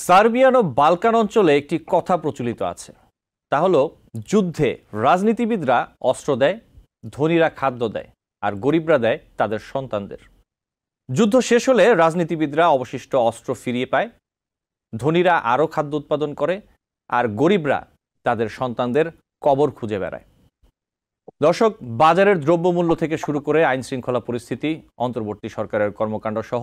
Serbian ও বালকান অঞ্চলে একটি কথা প্রচলিত আছে, তা হলো যুদ্ধে রাজনীতিবিদরা অস্ত্র দেয়, ধনীরা খাদ্য দেয়, আর গরিবরা দেয় তাদের সন্তানদের। যুদ্ধ শেষ হলে রাজনীতিবিদরা অবশিষ্ট অস্ত্র ফিরিয়ে পায়, ধনীরা আরও খাদ্য উৎপাদন করে, আর গরিবরা তাদের সন্তানদের কবর খুঁজে বেড়ায়। দর্শক, বাজারের দ্রব্যমূল্য থেকে শুরু করে আইন শৃঙ্খলা পরিস্থিতি, অন্তর্বর্তী সরকারের কর্মকাণ্ড সহ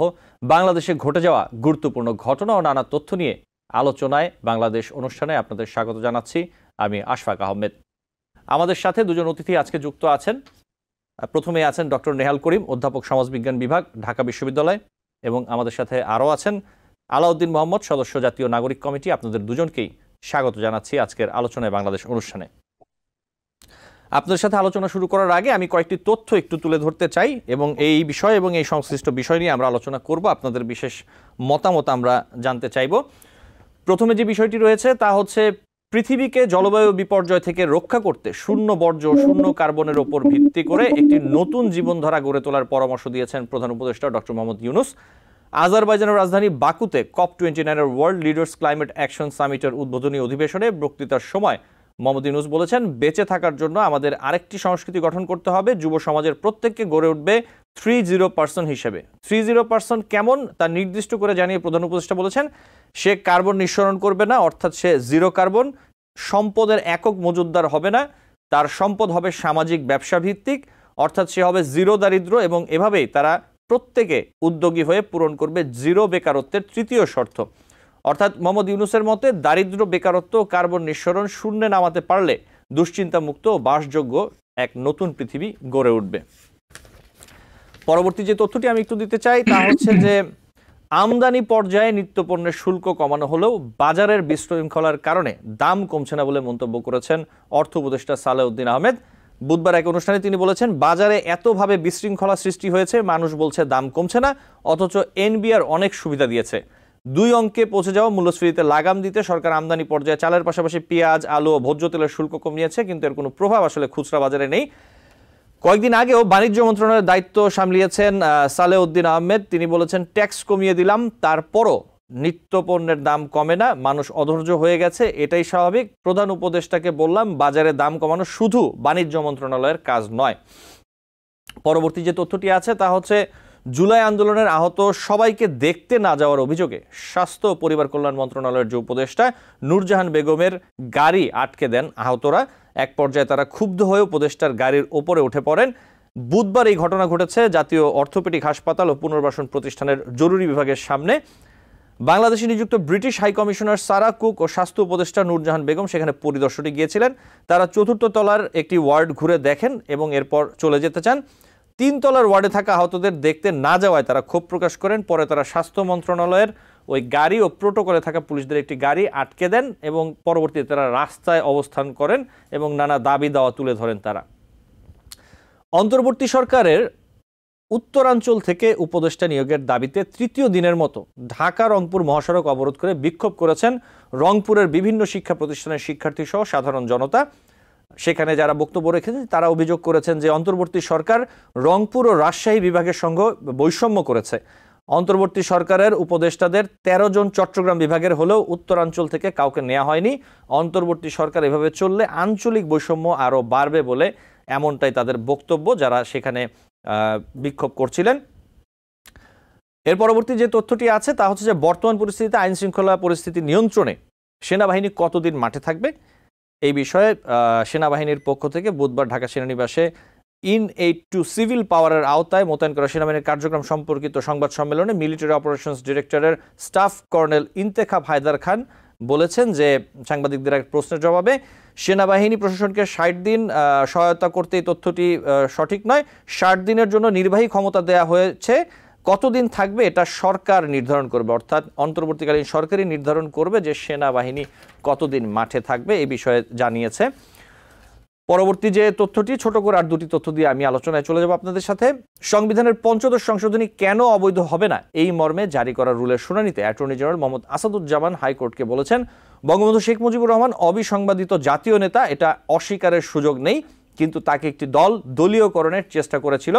বাংলাদেশে ঘটে যাওয়া গুরুত্বপূর্ণ ঘটনা ও নানা তথ্য নিয়ে আলোচনায় বাংলাদেশ অনুষ্ঠানে আপনাদের স্বাগত জানাচ্ছি। আমি আশফাক আহমেদ। আমাদের সাথে দুজন অতিথি আজকে যুক্ত আছেন। প্রথমে আছেন ডক্টর নেহাল করিম, অধ্যাপক সমাজবিজ্ঞান বিভাগ, ঢাকা বিশ্ববিদ্যালয়, এবং আমাদের সাথে আরও আছেন আলাউদ্দিন মোহাম্মদ, সদস্য জাতীয় নাগরিক কমিটি। আপনাদের দুজনকেই স্বাগত জানাচ্ছি আজকের আলোচনায় বাংলাদেশ অনুষ্ঠানে। আপনাদের সাথে আলোচনা শুরু করার আগে আমি কয়েকটি তথ্য একটু তুলে ধরতে চাই এবং এই বিষয় এবং এই সংশ্লিষ্ট বিষয় নিয়ে আমরা আলোচনা করব। আপনাদের বিশেষ মতামত আমরা জানতে চাইব। প্রথমে যে বিষয়টি রয়েছে তা হচ্ছে পৃথিবীকে জলবায়ু বিপর্যয় থেকে রক্ষা করতে শূন্য বর্জ্য, শূন্য কার্বনের ওপর ভিত্তি করে একটি নতুন জীবনধারা গড়ে তোলার পরামর্শ দিয়েছেন প্রধান উপদেষ্টা ডক্টর মোহাম্মদ ইউনূস। আজারবাইজানের রাজধানী বাকুতে COP29 world leaders climate action সামিটের উদ্বোধনী অধিবেশনে বক্তৃতার সময় মোহাম্মদ ইউনূস বলেছেন, বেঁচে থাকার জন্য আমাদের আরেকটি সংস্কৃতি গঠন করতে হবে। যুব সমাজের প্রত্যেককে গড়ে উঠবে 30% হিসেবে। 30% কেমন তা নির্দিষ্ট করে জানিয়ে প্রধান উপদেষ্টা বলেছেন, সে কার্বন নিঃসরণ করবে না, অর্থাৎ সে জিরো কার্বন। সম্পদের একক মজুতদার হবে না, তার সম্পদ হবে সামাজিক ব্যবসা ভিত্তিক, অর্থাৎ সে হবে জিরো দারিদ্র্য, এবং এভাবেই তারা প্রত্যেকে উদ্যোগী হয়ে পূরণ করবে জিরো বেকারত্বের তৃতীয় শর্ত। অর্থাৎ মোহাম্মদ ইউনূসের মতে দারিদ্র্য, বেকারত্ব, কার্বন নিঃসরণ শূন্যে নামাতে পারলে দুশ্চিন্তামুক্ত ও বাসযোগ্য এক নতুন পৃথিবী গড়ে উঠবে। পরবর্তী যে তথ্যটি আমি একটু দিতে চাই তা হচ্ছে যে আমদানি পর্যায়ে নিত্যপণ্যের শুল্ক কমানো হলেও বাজারের বিশৃঙ্খলার কারণে দাম কমছে না বলে মন্তব্য করেছেন অর্থ উপদেষ্টা সালেউদ্দিন আহমেদ। বুধবার এক অনুষ্ঠানে তিনি বলেছেন, বাজারে এতভাবে বিশৃঙ্খলা সৃষ্টি হয়েছে, মানুষ বলছে দাম কমছে না, অথচ এনবিআর অনেক সুবিধা দিয়েছে। 2 অঙ্কে পৌঁছে যাওয়া মূল্যস্ফীতিতে লাগাম দিতে সরকার আমদানি পর্যায়ে চালের পাশাপাশি পেঁয়াজ, আলু ও ভোজ্য তেলের শুল্ক কমিয়েছে, কিন্তু এর কোনো প্রভাব আসলে খুচরা বাজারে নেই। কয়েকদিন আগেও বাণিজ্য মন্ত্রণালয়ের দায়িত্ব সামলিয়েছেন সালেউদ্দিন আহমেদ। তিনি বলেছেন, ট্যাক্স কমিয়ে দিলাম, তারপরও নিত্যপণ্যের দাম কমে না, মানুষ অধৈর্য হয়ে গেছে, এটাই স্বাভাবিক। প্রধান উপদেষ্টাকে বললাম, বাজারে দাম কমানো শুধু বাণিজ্য মন্ত্রণালয়ের কাজ নয়। পরবর্তী যে তথ্যটি আছে তা হচ্ছে জুলাই আন্দোলনের আহত সবাইকে দেখতে না যাওয়ার অভিযোগে স্বাস্থ্য ও পরিবার কল্যাণ মন্ত্রণালয়ের যে উপদেষ্টা নূরজাহান বেগমের গাড়ি আটকে দেন আহতরা। এক পর্যায়ে তারা ক্ষুব্ধ হয়ে উপদেষ্টার গাড়ির ওপরে উঠে পড়েন। বুধবার এই ঘটনা ঘটেছে জাতীয় অর্থোপেডিক হাসপাতাল ও পুনর্বাসন প্রতিষ্ঠানের জরুরি বিভাগের সামনে। বাংলাদেশে নিযুক্ত British high commissioner Sarah Cook ও স্বাস্থ্য উপদেষ্টা নূরজাহান বেগম সেখানে পরিদর্শনে গিয়েছিলেন। তারা 4র্থ তলার একটি ওয়ার্ড ঘুরে দেখেন এবং এরপর চলে যেতে চান। 3 তলার ওয়ার্ডে থাকা আহতদের দেখতে না যাওয়ায় তারা ক্ষোভ প্রকাশ করেন। পরে তারা স্বাস্থ্য মন্ত্রণালয়ের ওই গাড়ি ও প্রোটোকলে থাকা পুলিশদের একটি গাড়ি আটকে দেন এবং পরবর্তীতে তারা রাস্তায় অবস্থান করেন এবং নানা দাবি দাওয়া তুলে ধরেন তারা। অন্তর্বর্তী সরকারের উত্তরাঞ্চল থেকে উপদেষ্টা নিয়োগের দাবিতে 3য় দিনের মতো ঢাকা রংপুর মহাসড়ক অবরোধ করে বিক্ষোভ করেছেন রংপুরের বিভিন্ন শিক্ষা প্রতিষ্ঠানের শিক্ষার্থী সহ সাধারণ জনতা। সেখানে যারা বক্তব্য রেখেছেন তারা অভিযোগ করেছেন যে অন্তর্বর্তী সরকার রংপুর ও রাজশাহী বিভাগের সঙ্গে বৈষম্য করেছে। অন্তর্বর্তী সরকারের উপদেষ্টাদের 13 জন চট্টগ্রাম বিভাগের হলেও উত্তরাঞ্চল থেকে কাউকে নেওয়া হয়নি। অন্তর্বর্তী সরকার এভাবে চললে আঞ্চলিক বৈষম্য আরও বাড়বে বলে এমনটাই তাদের বক্তব্য, যারা সেখানে বিক্ষোভ করছিলেন। এর পরবর্তী যে তথ্যটি আছে তা হচ্ছে যে বর্তমান পরিস্থিতিতে আইন শৃঙ্খলা পরিস্থিতি নিয়ন্ত্রণে সেনাবাহিনী কতদিন মাঠে থাকবে, এই বিষয়ে সেনাবাহিনীর পক্ষ থেকে বুধবার ঢাকা সেনানিবাসে ইন-8 টু সিভিল পাওয়ারের আওতায় মোতায়েন করা সেনাবাহিনীর কার্যক্রম সম্পর্কিত সংবাদ সম্মেলনে মিলিটারি অপারেশনস ডিরেক্টরের স্টাফ কর্নেল ইন্তেখাব হায়দার খান বলেছেন যে সাংবাদিকদের এক প্রশ্নের জবাবে সেনাবাহিনী প্রশাসনকে 60 দিন সহায়তা করতে এই তথ্যটি সঠিক নয়। 60 দিনের জন্য নির্বাহী ক্ষমতা দেয়া হয়েছে, কতদিন থাকবে এটা সরকার নির্ধারণ করবে, অর্থাৎ অন্তর্বর্তীকালীন সরকারই নির্ধারণ করবে যে সেনাবাহিনী কতদিন মাঠে থাকবে, এই বিষয়ে জানিয়েছে। পরবর্তী যে তথ্যটি ছোট করে আর 2টি তথ্য দিয়ে আমি আলোচনায় চলে যাব আপনাদের সাথে। সংবিধানের 15দশ সংশোধনী কেন অবৈধ হবে না, এই মর্মে জারি করা রুলের শুনানিতে অ্যাটর্নি জেনারেল মোহাম্মদ আসাদুজ্জামান হাইকোর্টকে বলেছেন, বঙ্গবন্ধু শেখ মুজিবুর রহমান অবিসংবাদিত জাতীয় নেতা, এটা অস্বীকারের সুযোগ নেই, কিন্তু তাকে একটি দল দলীয়করণের চেষ্টা করেছিল।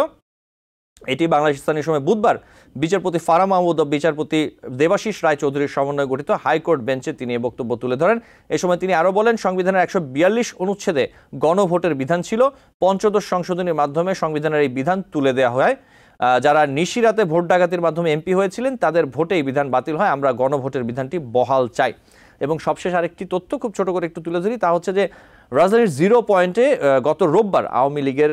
এটি বাংলাদেশ স্থানীয় সময় বুধবার বিচারপতি ফারাহ মাহমুদ ও বিচারপতি দেবাশিস রায় চৌধুরীর সমন্বয়ে গঠিত হাইকোর্ট বেঞ্চে তিনি এ বক্তব্য তুলে ধরেন। এ সময় তিনি আরও বলেন, সংবিধানের 142 অনুচ্ছেদে গণভোটের বিধান ছিল। পঞ্চদশ সংশোধনীর মাধ্যমে সংবিধানের এই বিধান তুলে দেওয়া হয়। যারা নিশিরাতে ভোট ডাকাতির মাধ্যমে এমপি হয়েছিলেন তাদের ভোটে এই বিধান বাতিল হয়। আমরা গণভোটের বিধানটি বহাল চাই। এবং সবশেষ আরেকটি তথ্য খুব ছোট করে একটু তুলে ধরি, তা হচ্ছে যে রাজধানীর 0 পয়েন্টে গত রোববার আওয়ামী লীগের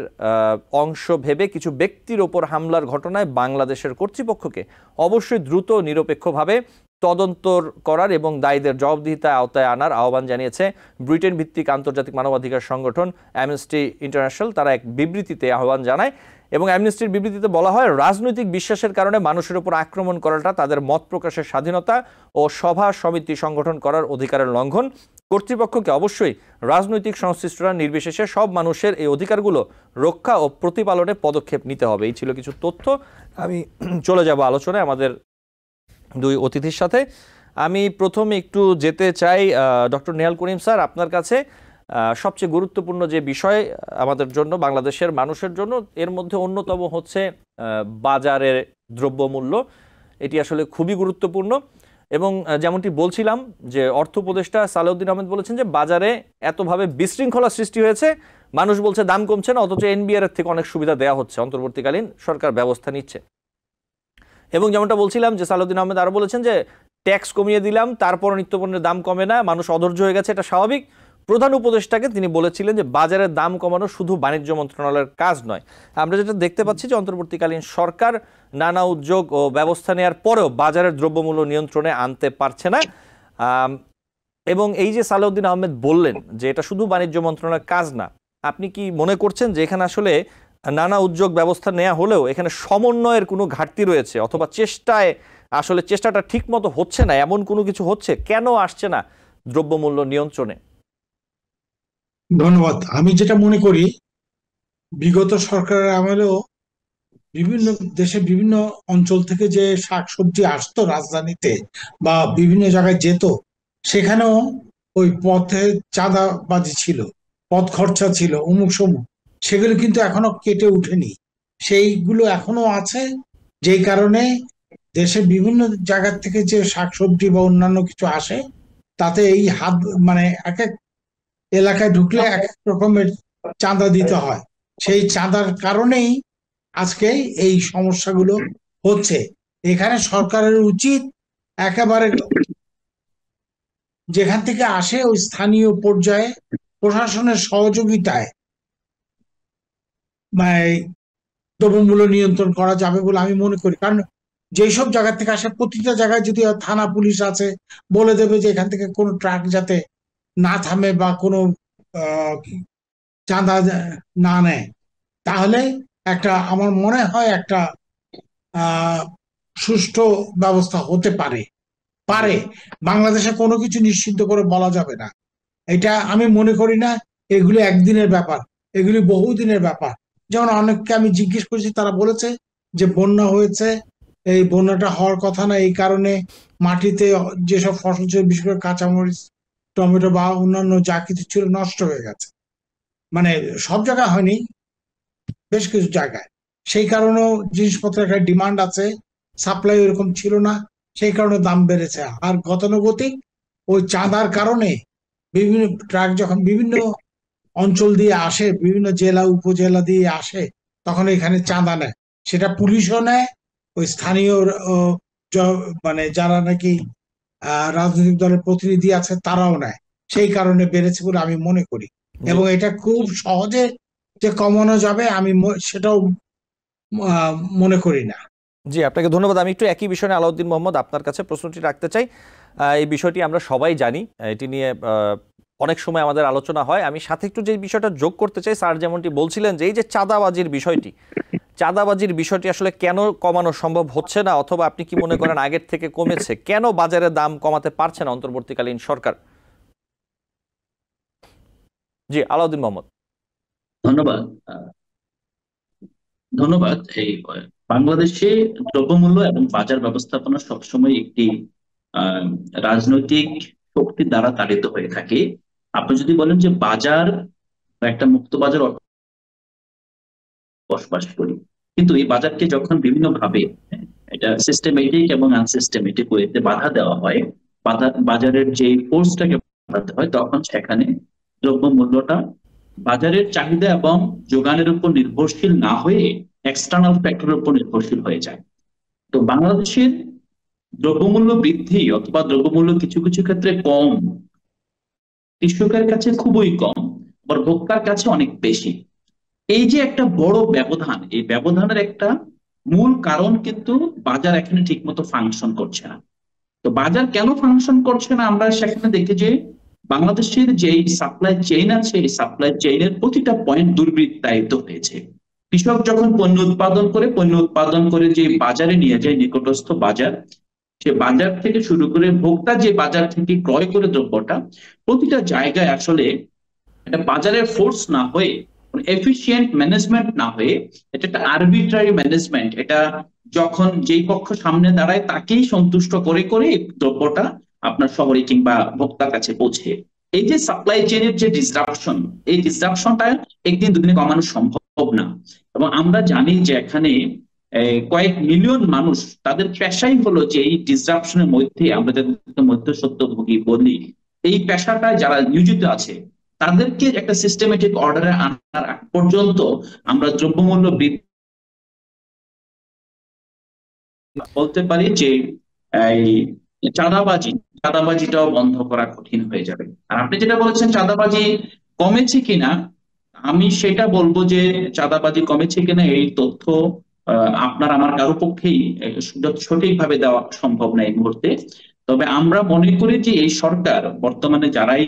অংশ ভেবে কিছু ব্যক্তির ওপর হামলার ঘটনায় বাংলাদেশের কর্তৃপক্ষকে অবশ্যই দ্রুত নিরপেক্ষভাবে তদন্ত করার এবং দায়ীদের জবাবদিহিতায় আওতায় আনার আহ্বান জানিয়েছে ব্রিটেন ভিত্তিক আন্তর্জাতিক মানবাধিকার সংগঠন অ্যামনেস্টি ইন্টারন্যাশনাল। তারা এক বিবৃতিতে আহ্বান জানায় এবং অ্যামনেস্টির বিবৃতিতে বলা হয়, রাজনৈতিক বিশ্বাসের কারণে মানুষের উপর আক্রমণ করাটা তাদের মত প্রকাশের স্বাধীনতা ও সভা সমিতি সংগঠন করার অধিকারের লঙ্ঘন। কর্তৃপক্ষকে অবশ্যই রাজনৈতিক সংশ্লিষ্টরা নির্বিশেষে সব মানুষের এই অধিকারগুলো রক্ষা ও প্রতিপালনে পদক্ষেপ নিতে হবে। এই ছিল কিছু তথ্য। আমি চলে যাব আলোচনায় আমাদের দুই অতিথির সাথে। আমি প্রথমে একটু যেতে চাই ডক্টর নেহাল করিম স্যার, আপনার কাছে। সবচেয়ে গুরুত্বপূর্ণ যে বিষয় আমাদের জন্য, বাংলাদেশের মানুষের জন্য, এর মধ্যে অন্যতম হচ্ছে বাজারের দ্রব্যমূল্য। এটি আসলে খুবই গুরুত্বপূর্ণ এবং যেমনটি বলছিলাম যে অর্থ উপদেষ্টা সালেউদ্দিন আহমেদ বলেছেন যে বাজারে এতভাবে বিশৃঙ্খলা সৃষ্টি হয়েছে, মানুষ বলছে দাম কমছে না, অথচ এনবিআর এর থেকে অনেক সুবিধা দেওয়া হচ্ছে, অন্তর্বর্তীকালীন সরকার ব্যবস্থা নিচ্ছে। এবং যেমনটা বলছিলাম যে সালেউদ্দিন আহমেদ আরও বলেছেন যে ট্যাক্স কমিয়ে দিলাম, তারপর নিত্যপণ্যের দাম কমে না, মানুষ অধৈর্য হয়ে গেছে, এটা স্বাভাবিক। প্রধান উপদেষ্টাকে তিনি বলেছিলেন যে বাজারের দাম কমানো শুধু বাণিজ্য মন্ত্রণালয়ের কাজ নয়। আমরা যেটা দেখতে পাচ্ছি যে অন্তর্বর্তীকালীন সরকার নানা উদ্যোগ ও ব্যবস্থা নেওয়ার পরেও বাজারের দ্রব্যমূল্য নিয়ন্ত্রণে আনতে পারছে না। এবং এই যে সালেউদ্দিন আহমেদ বললেন যে এটা শুধু বাণিজ্য মন্ত্রণালয়ের কাজ না, আপনি কি মনে করছেন যে এখানে আসলে নানা উদ্যোগ ব্যবস্থা নেওয়া হলেও এখানে সমন্বয়ের কোনো ঘাটতি রয়েছে, অথবা চেষ্টাটা ঠিক মতো হচ্ছে না, এমন কোনো কিছু হচ্ছে? কেন আসছে না দ্রব্যমূল্য নিয়ন্ত্রণে? ধন্যবাদ। আমি যেটা মনে করি, বিগত সরকারের আমলেও বিভিন্ন দেশে বিভিন্ন অঞ্চল থেকে যে শাকসবজি আসতো রাজধানীতে বা বিভিন্ন জায়গায় যেত, সেখানেও ওই পথে চাঁদাবাজি ছিল, পথ খরচা ছিল, অমুক সমুক, সেগুলো কিন্তু এখনো কেটে উঠেনি। সেইগুলো এখনো আছে, যেই কারণে দেশের বিভিন্ন জায়গা থেকে যে শাকসবজি বা অন্যান্য কিছু আসে, তাতে এই হাত মানে এক এক এলাকায় ঢুকলে এক এক রকমের চাঁদা দিতে হয়। সেই চাঁদার কারণেই আজকে এই সমস্যাগুলো হচ্ছে। এখানে সরকারের উচিত একেবারে যেখান থেকে আসে ওই স্থানীয় পর্যায়ে প্রশাসনের সহযোগিতায় দ্রব্যমূল্য নিয়ন্ত্রণ করা যাবে বলে আমি মনে করি। কারণ যেই সব জায়গা থেকে আসে, প্রতিটা জায়গায় যদি থানা পুলিশ আছে, বলে দেবে যে এখান থেকে কোনো ট্রাক যাতে না থামে বা কোনো চাঁদা না নেয়, তাহলে আমার মনে হয় একটা সুষ্ঠু ব্যবস্থা হতে পারে। বাংলাদেশে কোনো কিছু নিশ্চিন্ত করে বলা যাবে না, এটা আমি মনে করি না। এগুলি একদিনের ব্যাপার, এগুলি বহুদিনের ব্যাপার। যেমন অনেককে আমি জিজ্ঞেস করেছি, তারা বলেছে যে বন্যা হয়েছে, এই বন্যাটা হওয়ার কথা না, এই কারণে মাটিতে যেসব ফসল ছিল, বিশেষ করে কাঁচামরিচ, টমেটো বা অন্যান্য যা কিছু ছিল, নষ্ট হয়ে গেছে। মানে সব জায়গায় হয়নি, বেশ কিছু জায়গায়। সেই কারণেও জিনিসপত্রের একটা ডিমান্ড আছে, সাপ্লাই এরকম ছিল না, সেই কারণে দাম বেড়েছে। আর গতানুগতিক ওই চাঁদার কারণে বিভিন্ন ট্রাক যখন বিভিন্ন অঞ্চল দিয়ে আসে, বিভিন্ন জেলা উপজেলা দিয়ে আসে, তখন এখানে চাঁদা নেয়। সেটা পুলিশও নেয়, ওই স্থানীয় মানে যারা নাকি রাজনৈতিক দলের প্রতিনিধি আছে তারাও নেয়। সেই কারণে বেড়েছে বলে আমি মনে করি, এবং এটা খুব সহজে যে কমানো যাবে আমি সেটাও মনে করি না। জি, আপনাকে ধন্যবাদ। আমি একটু একই বিষয়ে আলাউদ্দিন মোহাম্মদ আপনার কাছে প্রশ্নটি রাখতে চাই। এই বিষয়টি আমরা সবাই জানি, এটি নিয়ে অনেক সময় আমাদের আলোচনা হয়। আমি সাথে একটু যে বিষয়টা যোগ করতে চাই, স্যার যেমনটি বলছিলেন যে এই যে চাঁদাবাজির বিষয়টি আসলে কেন কমানো সম্ভব হচ্ছে না, অথবা আপনি কি মনে করেন আগের থেকে কমেছে? কেন বাজারের দাম কমাতে পারছে না অন্তর্বর্তীকালীন সরকার? জি, আলাউদ্দিন মোহাম্মদ। ধন্যবাদ। এই বাংলাদেশে দ্রব্যমূল্য এবং বাজার ব্যবস্থাপনা সবসময় একটি রাজনৈতিক শক্তি দ্বারা তাড়িত হয়ে থাকে। আপনি যদি বলেন যে বাজার একটা মুক্ত বাজার বসবাস করি, কিন্তু এই বাজারকে যখন বিভিন্ন ভাবে এটা সিস্টেমেটিক এবং আনসিস্টেমেটিক ওয়েতে বাধা দেওয়া হয়, বাজারের যে ফোর্সটাকে বাধা হয়, তখন সেখানে দ্রব্য মূল্যটা বাজারের চাহিদা এবং যোগানের উপর নির্ভরশীল না হয়ে এক্সটার্নাল ফ্যাক্টরের উপর নির্ভরশীল হয়ে যায়। তো বাংলাদেশের দ্রব্যমূল্য বৃদ্ধি অথবা দ্রব্যমূল্য কিছু কিছু ক্ষেত্রে কম, কৃষকের কাছে খুবই কম, আবার ভোক্তার কাছে অনেক বেশি। এই যে একটা বড় ব্যবধান, এই ব্যবধানের একটা মূল কারণ কিন্তু বাজার এখানে ঠিক মতো ফাংশন করছে না। তো বাজার কেন ফাংশন করছে না, আমরা সেখানে দেখি যে বাংলাদেশের যে সাপ্লাই চেইন আছে, এই সাপ্লাই চেইনের প্রতিটা পয়েন্ট দুর্বৃত্তায়িত হয়েছে। কৃষক যখন পণ্য উৎপাদন করে যে বাজারে নিয়ে যায়, নিকটস্থ বাজার, সে বাজার থেকে শুরু করে ভোক্তা যে বাজার থেকে ক্রয় করে দ্রব্যটা, প্রতিটা জায়গায় আসলে এটা বাজারের ফোর্স না হয়ে, এফিসিয়েন্ট ম্যানেজমেন্ট না হয়ে, এটা একটা আরবিট্রারি ম্যানেজমেন্ট। এটা যখন যেই পক্ষ সামনে দাঁড়ায় তাকেই সন্তুষ্ট করে করে দ্রব্যটা আপনার শহরে কিংবা ভোক্তার কাছে পৌঁছে। এই যে সাপ্লাই চেইনের যে ডিসরাপশন, এই ডিসরাপশনটা একদিন দুদিনে কমানো সম্ভব না। এবং আমরা জানি যে এখানে কয়েক মিলিয়ন মানুষ, তাদের পেশাই হলো যে এই ডিসরাপশনের মধ্যে, আমরা যাদের মধ্যস্বত্বভোগী বলি, এই পেশাটা যারা নিয়োজিত আছে, তাদেরকে একটা সিস্টেমেটিক অর্ডারে আনার আগ পর্যন্ত আমরা দ্রব্যমূল্য বৃদ্ধি বলতে পারি যে এই চাঁদাবাজিটাও বন্ধ করা কঠিন হয়ে যাবে। আর আপনি যেটা বলেছেন চাঁদাবাজি কমেছে কিনা, আমি সেটা বলবো যে চাঁদাবাজি কমেছে কিনা এই তথ্য আপনার আমার কারো পক্ষেই সঠিকভাবে দেওয়া সম্ভব না এই মুহূর্তে। তবে আমরা মনে করি যে এই সরকার বর্তমানে যারাই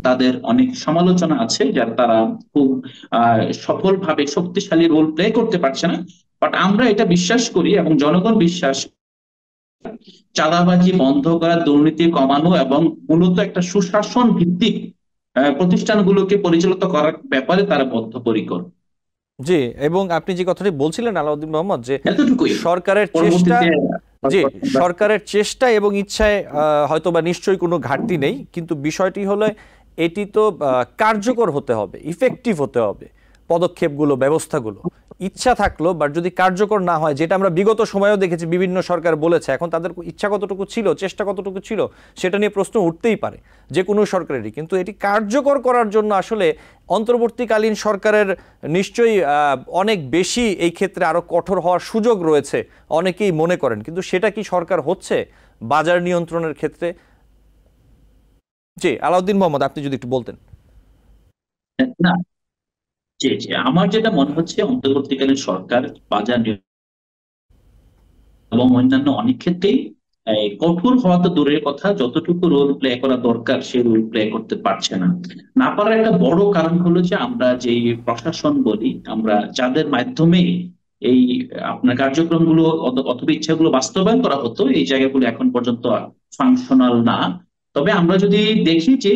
তাদের অনেক সমালোচনা আছে, যারা তারা খুব সফলভাবে শক্তিশালী রোল প্লে করতে পারছে না। বাট আমরা এটা বিশ্বাস করি এবং জনগণ বিশ্বাস, চাঁদাবাজি বন্ধ করা, দুর্নীতি কমানো এবং মূলত একটা সুশাসন ভিত্তিক প্রতিষ্ঠানগুলোকে পরিচালিত করার ব্যাপারে তারা বদ্ধপরিকর। জি, এবং আপনি যে কথাটি বলছিলেন আলাউদ্দিন মোহাম্মদ, যে এতটুকুই সরকারের চেষ্টা, সরকারের চেষ্টা এবং ইচ্ছায় হয়তোবা নিশ্চয়ই কোনো ঘাটতি নেই, কিন্তু বিষয়টি হলো এটি তো কার্যকর হতে হবে, ইফেক্টিভ হতে হবে পদক্ষেপগুলো, ব্যবস্থাগুলো। ইচ্ছা থাকলো বাট যদি কার্যকর না হয়, যেটা আমরা বিগত সময়েও দেখেছি বিভিন্ন সরকার বলেছে, এখন তাদের ইচ্ছা কতটুকু ছিল, চেষ্টা কতটুকু ছিল, সেটা নিয়ে প্রশ্ন উঠতেই পারে যে কোনো সরকারেরই। কিন্তু এটি কার্যকর করার জন্য আসলে অন্তর্বর্তীকালীন সরকারের নিশ্চয়ই অনেক বেশি এই ক্ষেত্রে আরো কঠোর হওয়ার সুযোগ রয়েছে, অনেকেই মনে করেন। কিন্তু সেটা কি সরকার হচ্ছে বাজার নিয়ন্ত্রণের ক্ষেত্রে? জি, আলাউদ্দিন মোহাম্মদ, আপনি যদি একটু বলতেন। না, জি জি, আমার যেটা মনে হচ্ছে অন্তর্বর্তীকালীন সরকার বাজার এবং অন্যান্য অনেক ক্ষেত্রেই কঠোর হওয়া তো দূরের কথা, যতটুকু রোল প্লে করা দরকার সে রোল প্লে করতে পারছে না। না পারার একটা বড় কারণ হলো যে আমরা যে প্রশাসন বলি, আমরা যাদের মাধ্যমে এই আপনার কার্যক্রমগুলো অথবা ইচ্ছাগুলো বাস্তবায়ন করা হতো, এই জায়গাগুলো এখন পর্যন্ত ফাংশনাল না। তবে আমরা যদি দেখি যে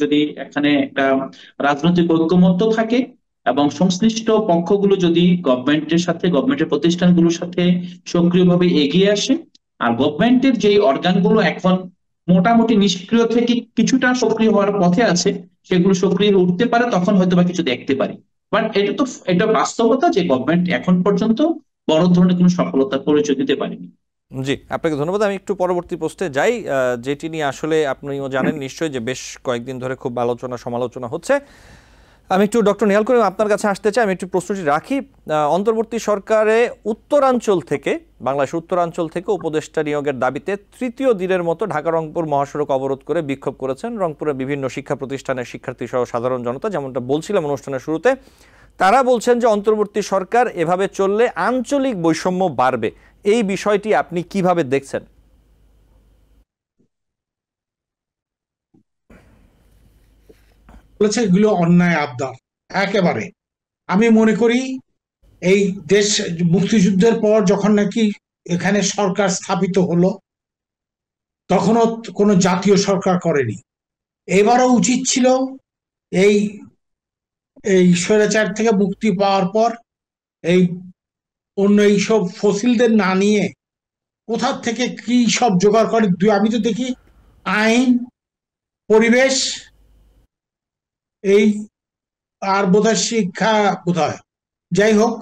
যদি এখানে একটা রাজনৈতিক ঐকমত্য থাকে এবং সংশ্লিষ্ট পক্ষগুলো যদি গভর্নমেন্টের প্রতিষ্ঠানগুলোর সাথে সক্রিয়ভাবে এগিয়ে আসে, আর গভর্নমেন্টের যে অর্গানগুলো এখন মোটামুটি নিষ্ক্রিয় থেকে কিছুটা সক্রিয় হওয়ার পথে আছে, সেগুলো সক্রিয় উঠতে পারে, তখন হয়তো বা কিছু দেখতে পারি। বাট এটা বাস্তবতা যে গভর্নমেন্ট এখন পর্যন্ত বড় ধরনের কোনো সফলতার পরিচয় দিতে পারেনি। জি, আপনাকে ধন্যবাদ। আমি একটু পরবর্তী প্রশ্নে যাই, যেটি নিয়ে আসলে আপনিও জানেন নিশ্চয়ই যে বেশ কয়েকদিন ধরে খুব আলোচনা সমালোচনা হচ্ছে। আমি একটু ডক্টর নিহাল করিম আপনার কাছে আসতে চাই। আমি একটু প্রশ্নটি রাখি। অন্তর্বর্তী সরকারে বাংলাদেশের উত্তরাঞ্চল থেকে উপদেষ্টা নিয়োগের দাবিতে তৃতীয় দিনের মতো ঢাকা রংপুর মহাসড়ক অবরোধ করে বিক্ষোভ করেছেন রংপুরের বিভিন্ন শিক্ষা প্রতিষ্ঠানের শিক্ষার্থী সহ সাধারণ জনতা। যেমনটা বলছিলাম অনুষ্ঠানের শুরুতে, তারা বলছেন যে অন্তর্বর্তী সরকার এভাবে চললে আঞ্চলিক বৈষম্য বাড়বে। এই বিষয়টি আপনি কিভাবে দেখছেন? বলেছে এগুলো অন্যায় আবদার একেবারে। আমি মনে করি এই দেশ মুক্তিযুদ্ধের পর যখন নাকি এখানে সরকার স্থাপিত হলো, তখনও কোনো জাতীয় সরকার করেনি। এবারও উচিত ছিল এই এই স্বৈরাচার থেকে মুক্তি পাওয়ার পর এই অন্য এইসব ফসিলদের না নিয়ে কোথা থেকে কি সব জোগাড় করে। আমি তো দেখি আইন, পরিবেশ, এই আর বোধহয় শিক্ষা, বোধহয় যাই হোক,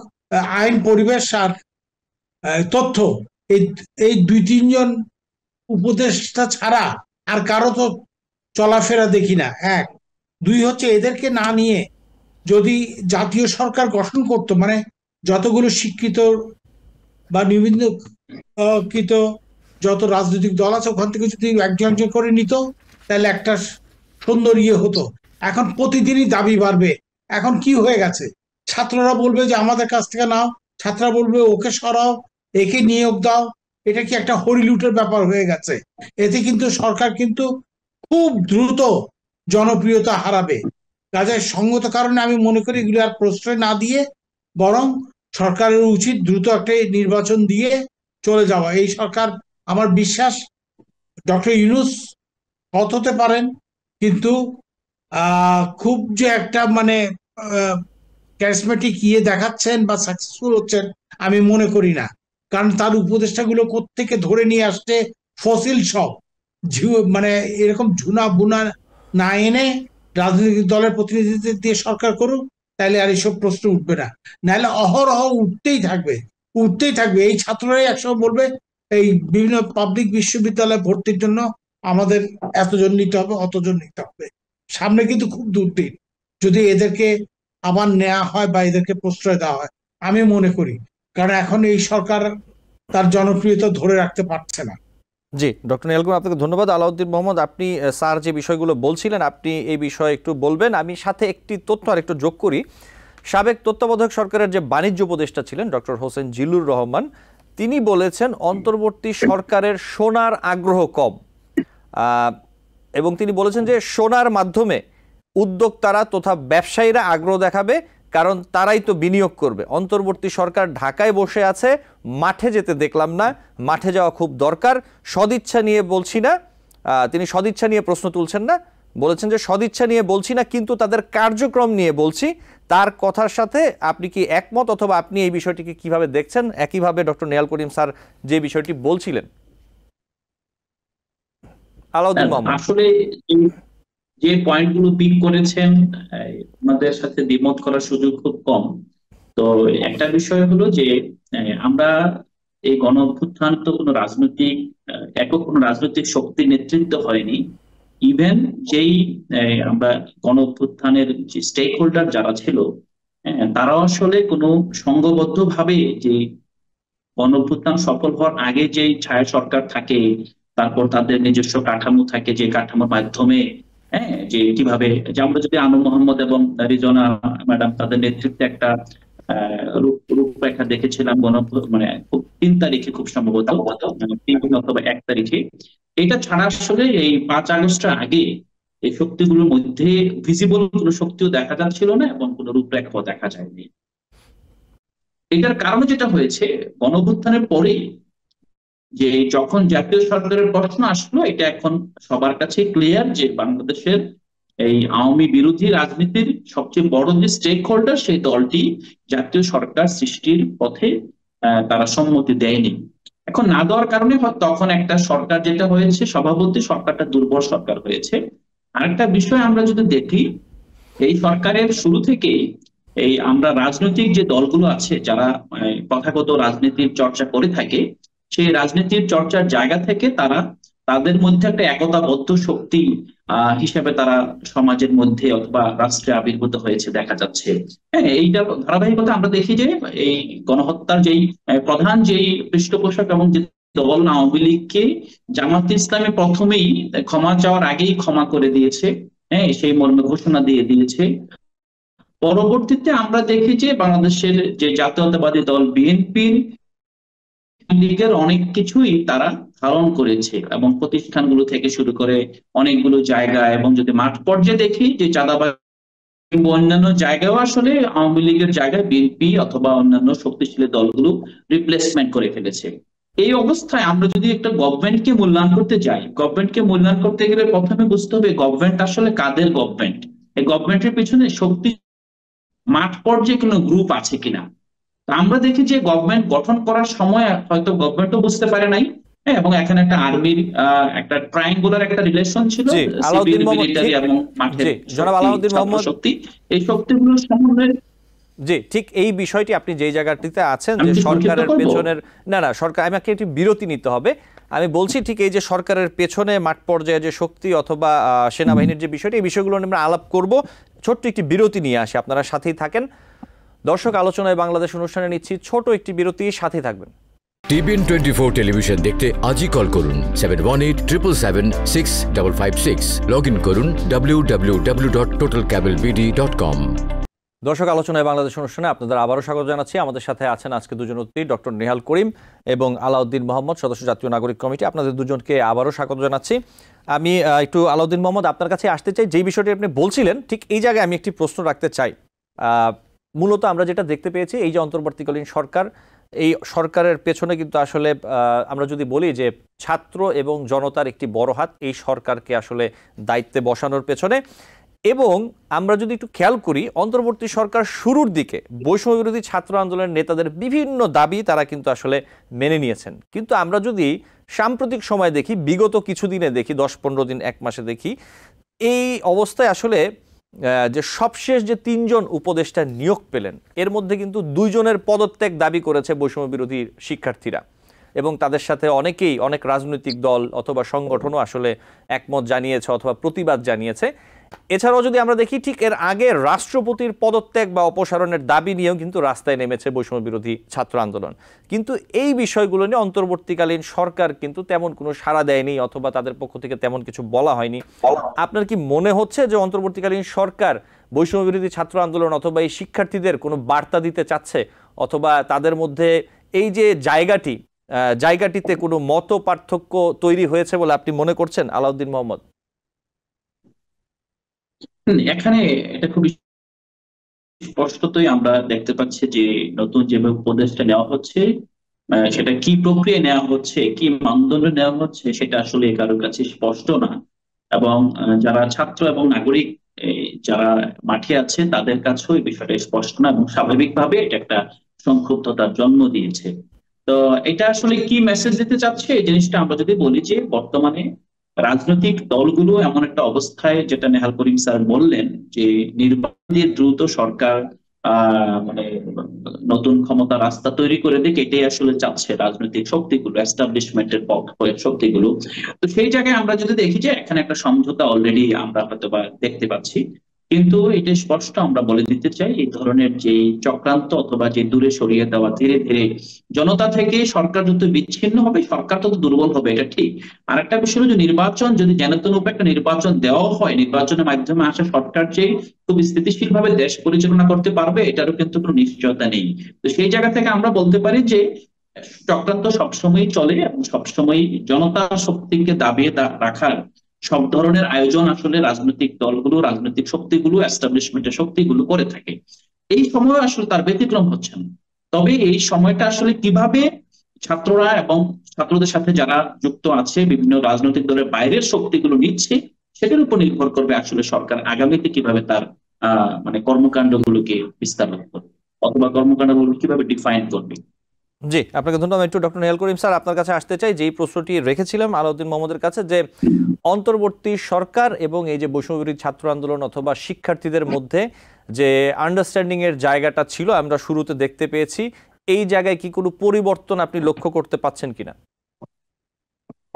আইন, পরিবেশ আর তথ্য, এই এই 2-3 জন উপদেষ্টা ছাড়া আর কারো তো চলাফেরা দেখি না। এক, দুই হচ্ছে এদেরকে না নিয়ে যদি জাতীয় সরকার গঠন করতো, মানে যতগুলো শিক্ষিত বা নিবন্ধিত যত রাজনৈতিক দল আছে ওখান থেকে যদি একজন একজন করে নিত, তাহলে একটা সুন্দর হতো। এখন প্রতিদিনই দাবি বাড়বে। এখন কি হয়ে গেছে, ছাত্ররা বলবে যে আমাদের কাছ থেকে নাও, ছাত্ররা বলবে ওকে সরাও, একে নিয়োগ দাও। এটা কি একটা হরিলুটের ব্যাপার হয়ে গেছে? এতে কিন্তু সরকার কিন্তু খুব দ্রুত জনপ্রিয়তা হারাবে। কাজেই সঙ্গত কারণে আমি মনে করি এগুলো আর প্রশ্রয় না দিয়ে বরং সরকারের উচিত দ্রুত একটা নির্বাচন দিয়ে চলে যাওয়া। এই সরকার, আমার বিশ্বাস, ডক্টর ইউনূস সৎ হতে পারেন, কিন্তু খুব যে একটা মানে ক্যারিসমেটিক দেখাচ্ছেন বা সাকসেসফুল হচ্ছেন আমি মনে করি না। কারণ তার উপদেষ্টাগুলো কোত্থেকে ধরে নিয়ে আসছে ফসিল সব, মানে এরকম ঝুনা বুনা না এনে রাজনৈতিক দলের প্রতিনিধিদের দিয়ে সরকার করুক, তাহলে আর এইসব প্রশ্ন উঠবে না। নাহলে অহরহ উঠতেই থাকবে, উঠতেই থাকবে। এই ছাত্ররাই একসময় বলবে এই বিভিন্ন পাবলিক বিশ্ববিদ্যালয়ে ভর্তির জন্য আমাদের এতজন নিতে হবে, অতজন নিতে হবে। সামনে কিন্তু খুব দুর্দিন যদি এদেরকে আবার নেওয়া হয় বা এদেরকে প্রশ্রয় দেওয়া হয়, আমি মনে করি। কারণ এখন এই সরকার তার জনপ্রিয়তা ধরে রাখতে পারছে না। জি, ডক্টর নেহাল করিম, আপনাকে ধন্যবাদ। আলাউদ্দিন মোহাম্মদ, আপনি স্যার যে বিষয়গুলো বলছিলেন আপনি এই বিষয়ে একটু বলবেন। আমি সাথে একটি তথ্য আর একটু যোগ করি। সাবেক তত্ত্বাবধায়ক সরকারের যে বাণিজ্য উপদেষ্টা ছিলেন ডক্টর হোসেন জিল্লুর রহমান, তিনি বলেছেন অন্তর্বর্তী সরকারের সোনার আগ্রহ কম, এবং তিনি বলেছেন যে সোনার মাধ্যমে উদ্যোক্তারা তথা ব্যবসায়ীরা আগ্রহ দেখাবে, কারণ তারাই তো বিনিয়োগ করবে। অন্তর্বর্তী সরকার ঢাকায় বসে আছে, মাঠে যেতে দেখলাম না, মাঠে যাওয়া খুব দরকার। সদিচ্ছা নিয়ে বলছি না, তিনি সদিচ্ছা নিয়ে প্রশ্ন তুলছেন না, বলেছেন যে সদিচ্ছা নিয়ে বলছি না কিন্তু তাদের কার্যক্রম নিয়ে বলছি। তার কথার সাথে আপনি কি একমত, অথবা আপনি এই বিষয়টিকে কিভাবে দেখছেন? একইভাবে ডক্টর নেহাল করিম স্যার যে বিষয়টি বলছিলেন। আলাউদ্দিন মোহাম্মদ, আসলে যে পয়েন্টগুলো পিক করেছেন আমাদের সাথে দ্বিমত করার সুযোগ খুব কম। তো একটা বিষয় হলো যে আমরা এই গণ অভ্যুত্থান তো কোনো রাজনৈতিক একক কোনো রাজনৈতিক শক্তির নেতৃত্ব হয়নি। ইভেন যেই আমরা গণ অভ্যুত্থানের যে স্টেক হোল্ডার যারা ছিল, তারাও আসলে কোনো সংঘবদ্ধ ভাবে যে গণ অভ্যুত্থান সফল হওয়ার আগে যে ছায়া সরকার থাকে, তারপর তাদের নিজস্ব কাঠামো থাকে, যে কাঠামোর মাধ্যমে যে কিভাবে, যে আমরা যদি আনু মোহাম্মদ এবং রিজনা ম্যাডাম তাদের নেতৃত্বে একটা রূপরেখা দেখেছিলাম মানে 3 তারিখে খুব সম্ভবত, 3 অথবা 1 তারিখে। এটা ছাড়া আসলে এই 5 আগস্টের আগে এই শক্তিগুলোর মধ্যে ভিজিবল কোনো শক্তিও দেখা যাচ্ছিল না এবং কোনো রূপরেখাও দেখা যায়নি। এটার কারণে যেটা হয়েছে, গণঅভ্যুত্থানের পরে যে যখন জাতীয় সরকারের প্রশ্ন আসলো, এটা এখন সবার কাছে ক্লিয়ার যে বাংলাদেশের এই আওয়ামী বিরোধী রাজনীতির সবচেয়ে বড় যে স্টেক হোল্ডার, সেই দলটি জাতীয় সরকার সৃষ্টির পথে তারা সম্মতি দেয়নি। এখন না দেওয়ার কারণে তখন একটা সরকার যেটা হয়েছে, স্বভাবতই সরকারটা দুর্বল সরকার হয়েছে। আরেকটা বিষয় আমরা যদি দেখি, এই সরকারের শুরু থেকেই এই আমরা রাজনৈতিক যে দলগুলো আছে যারা প্রথাগত রাজনীতির চর্চা করে থাকে, সেই রাজনীতির চর্চার জায়গা থেকে তারা তাদের মধ্যে একটা একতাবদ্ধ শক্তি হিসেবে তারা সমাজের মধ্যে অথবা রাষ্ট্রে আবির্ভূত হয়েছে দেখা যাচ্ছে। হ্যাঁ, এইটা ধারাবাহিকতা আমরা দেখি যে এই গণহত্যার যেই প্রধান যেই পৃষ্ঠপোষক এবং যে দল আওয়ামী লীগকে জামাত ইসলামী প্রথমেই ক্ষমা চাওয়ার আগেই ক্ষমা করে দিয়েছে, হ্যাঁ, সেই মর্মে ঘোষণা দিয়ে দিয়েছে। পরবর্তীতে আমরা দেখি যে বাংলাদেশের যে জাতীয়তাবাদী দল বিএনপির লীগের অনেক কিছুই তারা ধারণ করেছে এবং প্রতিষ্ঠানগুলো থেকে শুরু করে অনেকগুলো জায়গা, এবং যদি মাঠ পর্যায়ে দেখি যে চাঁদাবাজ অন্যান্য জায়গাও আসলে আওয়ামী লীগের জায়গায় বিএনপি অথবা অন্যান্য শক্তিশালী দলগুলো রিপ্লেসমেন্ট করে ফেলেছে। এই অবস্থায় আমরা যদি একটা গভর্নমেন্টকে মূল্যায়ন করতে যাই, গভর্নমেন্টকে মূল্যায়ন করতে গেলে প্রথমে বুঝতে হবে গভর্নমেন্ট আসলে কাদের গভর্নমেন্ট। এই গভর্নমেন্টের পিছনে শক্তি মাঠ পর্যায়ে কোনো গ্রুপ আছে কিনা। আমরা দেখি যে গভর্নমেন্ট গঠন করার সময় হয়তো গভর্নমেন্টও বুঝতে পারে নাই, এবং এখানে একটা আর্মির একটা ট্রায়াঙ্গুলার একটা রিলেশন ছিল, সিভিল মিলিটারি এবং মাঠের শক্তি। এই শক্তিগুলোর সমন্বয়ে জি, ঠিক এই বিষয়টি আপনি যেই জায়গাটিতে আছেন আমি যে কি সংক্ষিপ্ত সরকারের করবো? পেছনের না সরকার, আমাকে একটি বিরতি নিতে হবে। আমি বলছি ঠিক এই যে সরকারের পেছনে মাঠ পর্যায়ে যে শক্তি অথবা সেনাবাহিনীর যে বিষয়টি, এই বিষয়গুলো নিয়ে আমরা আলাপ করব। ছোট্ট একটি বিরতি নিয়ে আসি, আপনারা সাথেই থাকেন। দর্শক, আলোচনায় বাংলাদেশ অনুষ্ঠানে নিচ্ছি ছোট একটি বিরতি, সাথেই থাকবেন। TBN 24 টেলিভিশন দেখতে আজই কল করুন 7187776556। লগ ইন করুন www.totalcablebd.com। দর্শক, আলোচনায় বাংলাদেশ অনুষ্ঠানে আপনাদের আবারও স্বাগত জানাচ্ছি। আমাদের সাথে আছেন আজকে দুজন অতিথি, ডক্টর নেহাল করিম এবং আলাউদ্দিন মোহাম্মদ, সদস্য জাতীয় নাগরিক কমিটি। আপনাদের দুজনকে আবারও স্বাগত জানাচ্ছি। আমি একটু আলাউদ্দিন মোহাম্মদ আপনার কাছে আসতে চাই। যেই বিষয়টি আপনি বলছিলেন ঠিক এই জায়গায় আমি একটি প্রশ্ন রাখতে চাই। মূলত আমরা যেটা দেখতে পেয়েছি, এই যে অন্তর্বর্তীকালীন সরকার, এই সরকারের পেছনে কিন্তু আসলে আমরা যদি বলি যে ছাত্র এবং জনতার একটি বড় হাত এই সরকারকে আসলে দায়িত্বে বসানোর পেছনে। এবং আমরা যদি একটু খেয়াল করি, অন্তর্বর্তী সরকার শুরুর দিকে বৈষম্য বিরোধী ছাত্র আন্দোলনের নেতাদের বিভিন্ন দাবি তারা কিন্তু আসলে মেনে নিয়েছেন। কিন্তু আমরা যদি সাম্প্রতিক সময় দেখি, বিগত কিছুদিনে দেখি, 10-15 দিন, 1 মাসে দেখি, এই অবস্থায় আসলে যে সবশেষ যে 3 জন উপদেষ্টা নিয়োগ পেলেন, এর মধ্যে কিন্তু 2 জনের পদত্যাগ দাবি করেছে বৈষম্য বিরোধী শিক্ষার্থীরা। এবং তাদের সাথে অনেক রাজনৈতিক দল অথবা সংগঠনও আসলে একমত জানিয়েছে অথবা প্রতিবাদ জানিয়েছে। এছাড়াও যদি আমরা দেখি, ঠিক এর আগে রাষ্ট্রপতির পদত্যাগ বা অপসারণের দাবি নিয়েও কিন্তু রাস্তায় নেমেছে বৈষম্য বিরোধী ছাত্র আন্দোলন। কিন্তু এই বিষয়গুলো নিয়ে অন্তর্বর্তীকালীন সরকার কিন্তু তেমন কোনো সাড়া দেয়নি অথবা তাদের পক্ষ থেকে তেমন কিছু বলা হয়নি। আপনার কি মনে হচ্ছে যে অন্তর্বর্তীকালীন সরকার বৈষম্য বিরোধী ছাত্র আন্দোলন অথবা এই শিক্ষার্থীদের কোনো বার্তা দিতে চাচ্ছে, অথবা তাদের মধ্যে এই যে জায়গাটিতে কোনো মত পার্থক্য তৈরি হয়েছে বলে আপনি মনে করছেন, আলাউদ্দিন মোহাম্মদ? এখানে এটা খুবই স্পষ্টতই আমরা দেখতে পাচ্ছি যে নতুন যেভাবে উপদেশটা নেওয়া হচ্ছে, সেটা কি প্রক্রিয়া নেওয়া হচ্ছে, কি মানদণ্ডে নেওয়া হচ্ছে, সেটা আসলে কারোর কাছে স্পষ্ট না। এবং যারা ছাত্র এবং নাগরিক যারা মাঠে আছে তাদের কাছেও এই বিষয়টা স্পষ্ট না, এবং স্বাভাবিকভাবে এটা একটা সংক্ষুব্ধতার জন্ম দিয়েছে। তো এটা আসলে কি মেসেজ দিতে চাচ্ছে, এই জিনিসটা আমরা যদি বলি যে বর্তমানে রাজনৈতিক দলগুলো এমন একটা অবস্থায়, যেটা নেহাল করিম স্যার বললেন, যে নির্বাচনে দ্রুত সরকার মানে নতুন ক্ষমতা রাস্তা তৈরি করে দিক, এটাই আসলে চাচ্ছে রাজনৈতিক শক্তিগুলো, এস্টাবলিশমেন্টের পক্ষের শক্তিগুলো। তো সেই জায়গায় আমরা যদি দেখি যে এখানে একটা সমঝোতা অলরেডি আমরা হয়তো বা দেখতে পাচ্ছি, কিন্তু এটা স্পষ্ট আমরা বলে দিতে চাই, এই ধরনের যে চক্রান্ত অথবা যে দূরে সরিয়ে দেওয়া, ধীরে ধীরে জনতা থেকে সরকার যত বিচ্ছিন্ন হবে, সরকার তত দুর্বল হবে, এটা ঠিক। আর একটা বিষয় হলো যে নির্বাচন যদি জ্ঞানতনূপ একটা নির্বাচন দেওয়া হয়, নির্বাচনের মাধ্যমে আসা সরকার যে খুব স্থিতিশীল ভাবে দেশ পরিচালনা করতে পারবে, এটারও কিন্তু কোনো নিশ্চয়তা নেই। তো সেই জায়গা থেকে আমরা বলতে পারি যে চক্রান্ত সবসময় চলে, এবং সবসময় জনতা শক্তিকে দাবিয়ে রাখার সব ধরনের আয়োজন আসলে রাজনৈতিক দলগুলো, রাজনৈতিক শক্তিগুলো, এস্টাবলিশমেন্টের শক্তিগুলো করে থাকে। এই সময় আসলে তার ব্যতিক্রম হচ্ছে না। তবে এই সময়টা আসলে কিভাবে ছাত্ররা এবং ছাত্রদের সাথে যারা যুক্ত আছে বিভিন্ন রাজনৈতিক দলের বাইরের শক্তিগুলো নিচ্ছে, সেটার উপর নির্ভর করবে আসলে সরকার আগামীতে কিভাবে তার মানে কর্মকাণ্ডগুলোকে বিস্তার করবে অথবা কর্মকাণ্ডগুলো কিভাবে ডিফাইন করবে। জি, আপনাকে ধন্যবাদ। একটু ডক্টর নেহাল করিম স্যার, আপনার কাছে আসতে চাই। যেই প্রশ্নটি রেখেছিলাম আলাউদ্দিন মোহাম্মদের কাছে, যে অন্তর্বর্তী সরকার এবং এই যে বৈষম্য বিরোধী ছাত্র আন্দোলন অথবা শিক্ষার্থীদের মধ্যে যে আন্ডারস্ট্যান্ডিং এর জায়গাটা ছিল, আমরা শুরুতে দেখতে পেয়েছি, এই জায়গায় কি কোনো পরিবর্তন আপনি লক্ষ্য করতে পাচ্ছেন কিনা?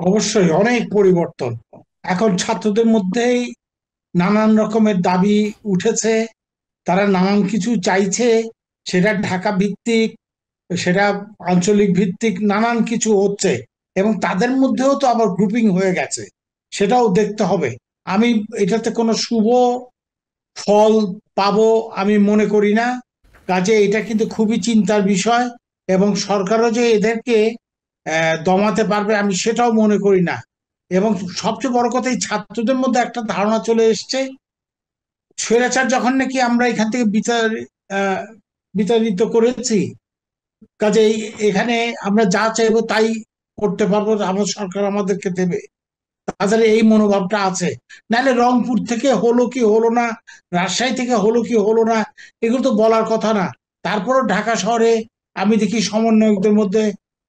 অবশ্যই অনেক পরিবর্তন। এখন ছাত্রদের মধ্যেই নানান রকমের দাবি উঠেছে, তারা নানান কিছু চাইছে, সেটা ঢাকা ভিত্তিক, সেটা আঞ্চলিক ভিত্তিক, নানান কিছু হচ্ছে, এবং তাদের মধ্যেও তো আবার গ্রুপিং হয়ে গেছে, সেটাও দেখতে হবে। আমি এটাতে কোনো শুভ ফল পাবো আমি মনে করি না। কাজে এটা কিন্তু খুবই চিন্তার বিষয়, এবং সরকারও যে এদেরকে দমাতে পারবে আমি সেটাও মনে করি না। এবং সবচেয়ে বড় কথা, এই ছাত্রদের মধ্যে একটা ধারণা চলে এসছে, স্বৈরাচার যখন নাকি আমরা এখান থেকে বিতাড়িত করেছি, কাজে এখানে আমরা যা চাইবো তাই করতে পারবো, আমার সরকার আমাদেরকে দেবে, তাদের এই মনোভাবটা আছে। নাহলে রংপুর থেকে হলো কি হলো না, রাজশাহী থেকে হলো কি হলো না, এগুলো তো বলার কথা না। তারপরও ঢাকা শহরে আমি দেখি সমন্বয়কদের মধ্যে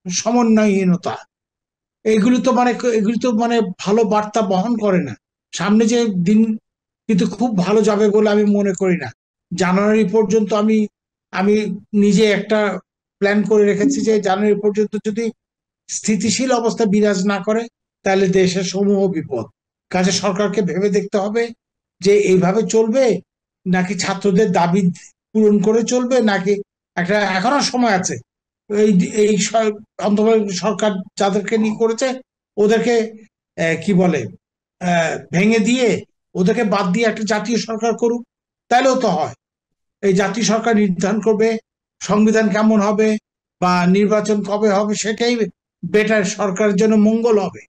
সমন্বয়হীনতা, এগুলি তো মানে ভালো বার্তা বহন করে না। সামনে যে দিন কিন্তু খুব ভালো যাবে বলে আমি মনে করি না। জানুয়ারি পর্যন্ত আমি আমি নিজে একটা প্ল্যান করে রেখেছি যে জানুয়ারি পর্যন্ত যদি স্থিতিশীল অবস্থা বিরাজ না করে তাহলে দেশের সমূহ বিপদ। কাজে সরকারকে ভেবে দেখতে হবে যে এইভাবে চলবে নাকি ছাত্রদের দাবি পূরণ করে চলবে, নাকি একটা এখনো সময় আছে এই এই অন্তর্বর্তী সরকার যাদেরকে নিয়ে করেছে ওদেরকে কি বলে ভেঙে দিয়ে ওদেরকে বাদ দিয়ে একটা জাতীয় সরকার করুক, তাহলেও তো হয়। এই জাতীয় সরকার নির্ধারণ করবে সংবিধান কেমন হবে বা নির্বাচন কবে হবে, সেটাই বেটার, সরকারের জন্য মঙ্গল হবে।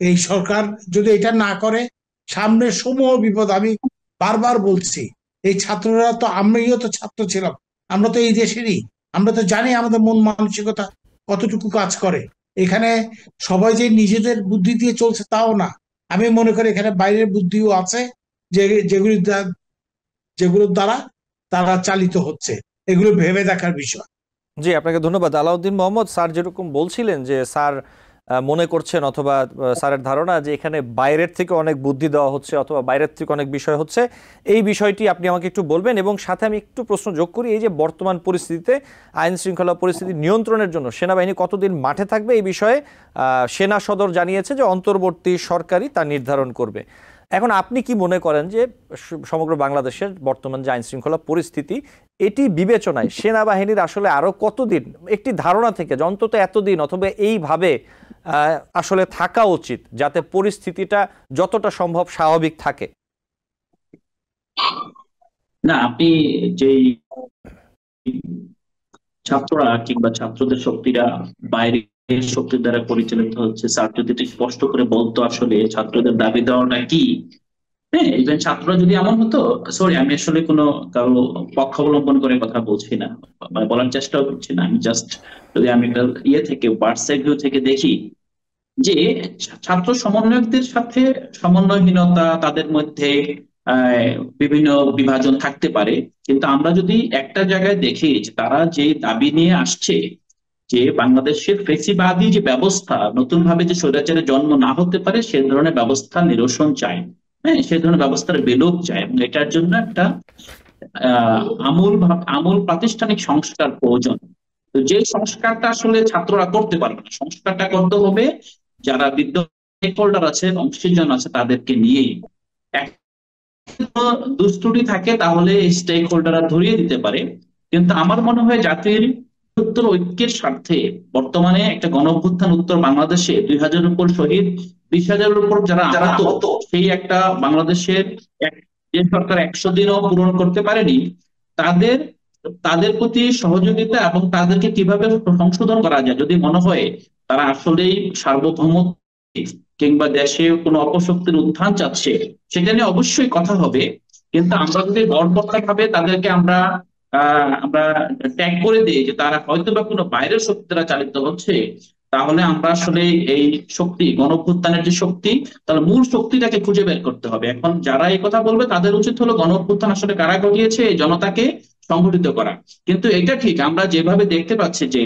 এই সরকার যদি এটা না করে সামনে সমূহ বিপদ। আমি বারবার বলছি, এই ছাত্ররা তো, আমিও তো ছাত্র ছিলাম, আমরা তো এই দেশেরই, আমরা তো জানি আমাদের মন মানসিকতা কতটুকু কাজ করে। এখানে সবাই যে নিজেদের বুদ্ধি দিয়ে চলছে তাও না, আমি মনে করি এখানে বাইরের বুদ্ধিও আছে যে যেগুলোর দ্বারা তারা চালিত হচ্ছে। এগুলো ভেবে দেখার বিষয়। জি, আপনাকে ধন্যবাদ আলাউদ্দিন মোহাম্মদ। স্যার যেরকম বলছিলেন যে স্যার মনে করছেন অথবা স্যারের ধারণা যে এখানে বাইরের থেকে অনেক বুদ্ধি দেওয়া হচ্ছে অথবা বাইরের থেকে অনেক বিষয় হচ্ছে, এই বিষয়টি আপনি আমাকে একটু বলবেন। এবং সাথে আমি একটু প্রশ্ন যোগ করি, এই যে বর্তমান পরিস্থিতিতে আইন শৃঙ্খলা পরিস্থিতি নিয়ন্ত্রণের জন্য সেনাবাহিনী কতদিন মাঠে থাকবে এই বিষয়ে সেনা সদর জানিয়েছে যে অন্তর্বর্তী সরকারই তা নির্ধারণ করবে। এখন আপনি কি মনে করেন যে সমগ্র বাংলাদেশের বর্তমান যে আইন শৃঙ্খলা পরিস্থিতি, এটি বিবেচনায় সেনাবাহিনীর আসলে আরো কতদিন, একটি ধারণা থেকে যে অন্তত এতদিন অথবা এইভাবে আসলে থাকা উচিত যাতে পরিস্থিতিটা যতটা সম্ভব স্বাভাবিক থাকে? না, আপনি যেই ছাত্ররা কিংবা ছাত্রদের শক্তিরা বাইরের শক্তির দ্বারা পরিচালিত হচ্ছে, স্যার যদি স্পষ্ট করে বলতো আসলে ছাত্রদের দাবি দেওয়াটা কি। হ্যাঁ, ইভেন ছাত্ররা যদি এমন হতো, সরি আমি আসলে কোনো কারো পক্ষ অবলম্বন করে কথা বলছি না, মানে বলার চেষ্টাও করছি না, আমি জাস্ট যদি আমি একটা থেকে বার্সাই ভিউ থেকে দেখি যে ছাত্র সমন্বয়কদের সাথে সমন্বয়হীনতা, তাদের মধ্যে বিভিন্ন বিভাজন থাকতে পারে, কিন্তু আমরা যদি একটা জায়গায় দেখি যে তারা যে দাবি নিয়ে আসছে যে বাংলাদেশের ফেসিবাদী যে ব্যবস্থা, নতুন ভাবে যে স্বৈরাচারের জন্ম না হতে পারে সে ধরনের ব্যবস্থা নিরসন চায়, হ্যাঁ সে ধরনের ব্যবস্থার বিলোপ চায়, এবং এটার জন্য একটা আমূল প্রাতিষ্ঠানিক সংস্কার প্রয়োজন। তো যে সংস্কারটা আসলে ছাত্ররা করতে পারবে না, সংস্কারটা করতে হবে যারা বিদ্যমান হোল্ডার আছে, অংশীজন আছে, তাদেরকে নিয়েই। দুষ্ত্রুটি থাকে তাহলে স্টেক হোল্ডাররা ধরিয়ে দিতে পারে, কিন্তু আমার মনে হয় জাতির উত্তর ঐক্যের স্বার্থে বর্তমানে একটা গণঅভ্যুত্থান উত্তর বাংলাদেশে 2000-এর উপর শহীদ, 20,000-এর উপর যারা আহত, সেই একটা বাংলাদেশের যে সরকার 100 দিনও পূরণ করতে পারেনি, তাদের তাদের প্রতি সহযোগিতা এবং তাদেরকে কিভাবে সংশোধন করা যায়, যদি মনে হয় তারা আসলেই সার্বভৌমত্ব কিংবা দেশে কোনো অপশক্তির উত্থান চাচ্ছে, সেটা নিয়ে অবশ্যই কথা হবে। কিন্তু আমরা যদি বর্বরতা ভাবে তাদেরকে আমরা ট্যাগ করে দিই যে তারা হয়তো বা কোনো বাইরের শক্তি দ্বারা চালিত হচ্ছে, তাহলে আমরা আসলে এই শক্তি, গণঅভ্যুত্থানের যে শক্তি, তাহলে মূল শক্তিটাকে খুঁজে বের করতে হবে। এখন যারা এই কথা বলবে তাদের উচিত হলো গণঅভ্যুত্থান আসলে কারা ঘটিয়েছে এই জনতাকে সংগঠিত করা। কিন্তু এটা ঠিক আমরা যেভাবে দেখতে পাচ্ছি যে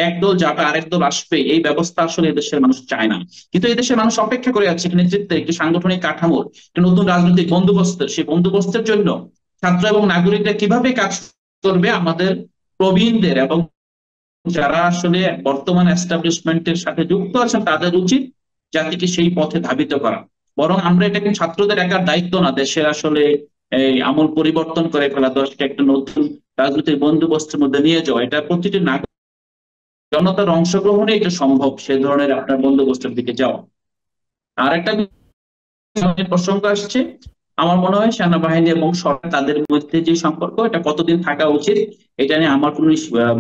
একদল যাবে আরেক দল আসবে, এই ব্যবস্থা আসলে এদেশের মানুষ চায় না। কিন্তু এদেশের মানুষ অপেক্ষা করে আছে নেতৃত্বের একটি সাংগঠনিক কাঠামোর, একটি নতুন রাজনৈতিক বন্দোবস্তের। সেই বন্দোবস্তের জন্য ছাত্র এবং নাগরিকরা কিভাবে কাজ করবে, আমাদের প্রবীণদের এবং যারা আসলে বর্তমান এস্টাবলিশমেন্টের সাথে যুক্ত আছেন তাদের উচিত জাতিকে সেই পথে ধাবিত করা। বরং আমরা এটা কিন্তু ছাত্রদের একার দায়িত্ব না দেশের আসলে এই আমূল পরিবর্তন করে ফেলা, দশকে একটা নতুন রাজনৈতিক বন্দোবস্তের মধ্যে নিয়ে যাওয়া, এটা প্রতিটি নাগরিক জনতার অংশগ্রহণে এটা সম্ভব, সে ধরনের আপনার বন্দোবস্তের দিকে যাওয়া। আর একটা প্রসঙ্গ আসছে, আমার মনে হয় সেনাবাহিনী এবং সরকার তাদের মধ্যে যে সম্পর্ক, এটা কতদিন থাকা উচিত এটা নিয়ে আমার কোনো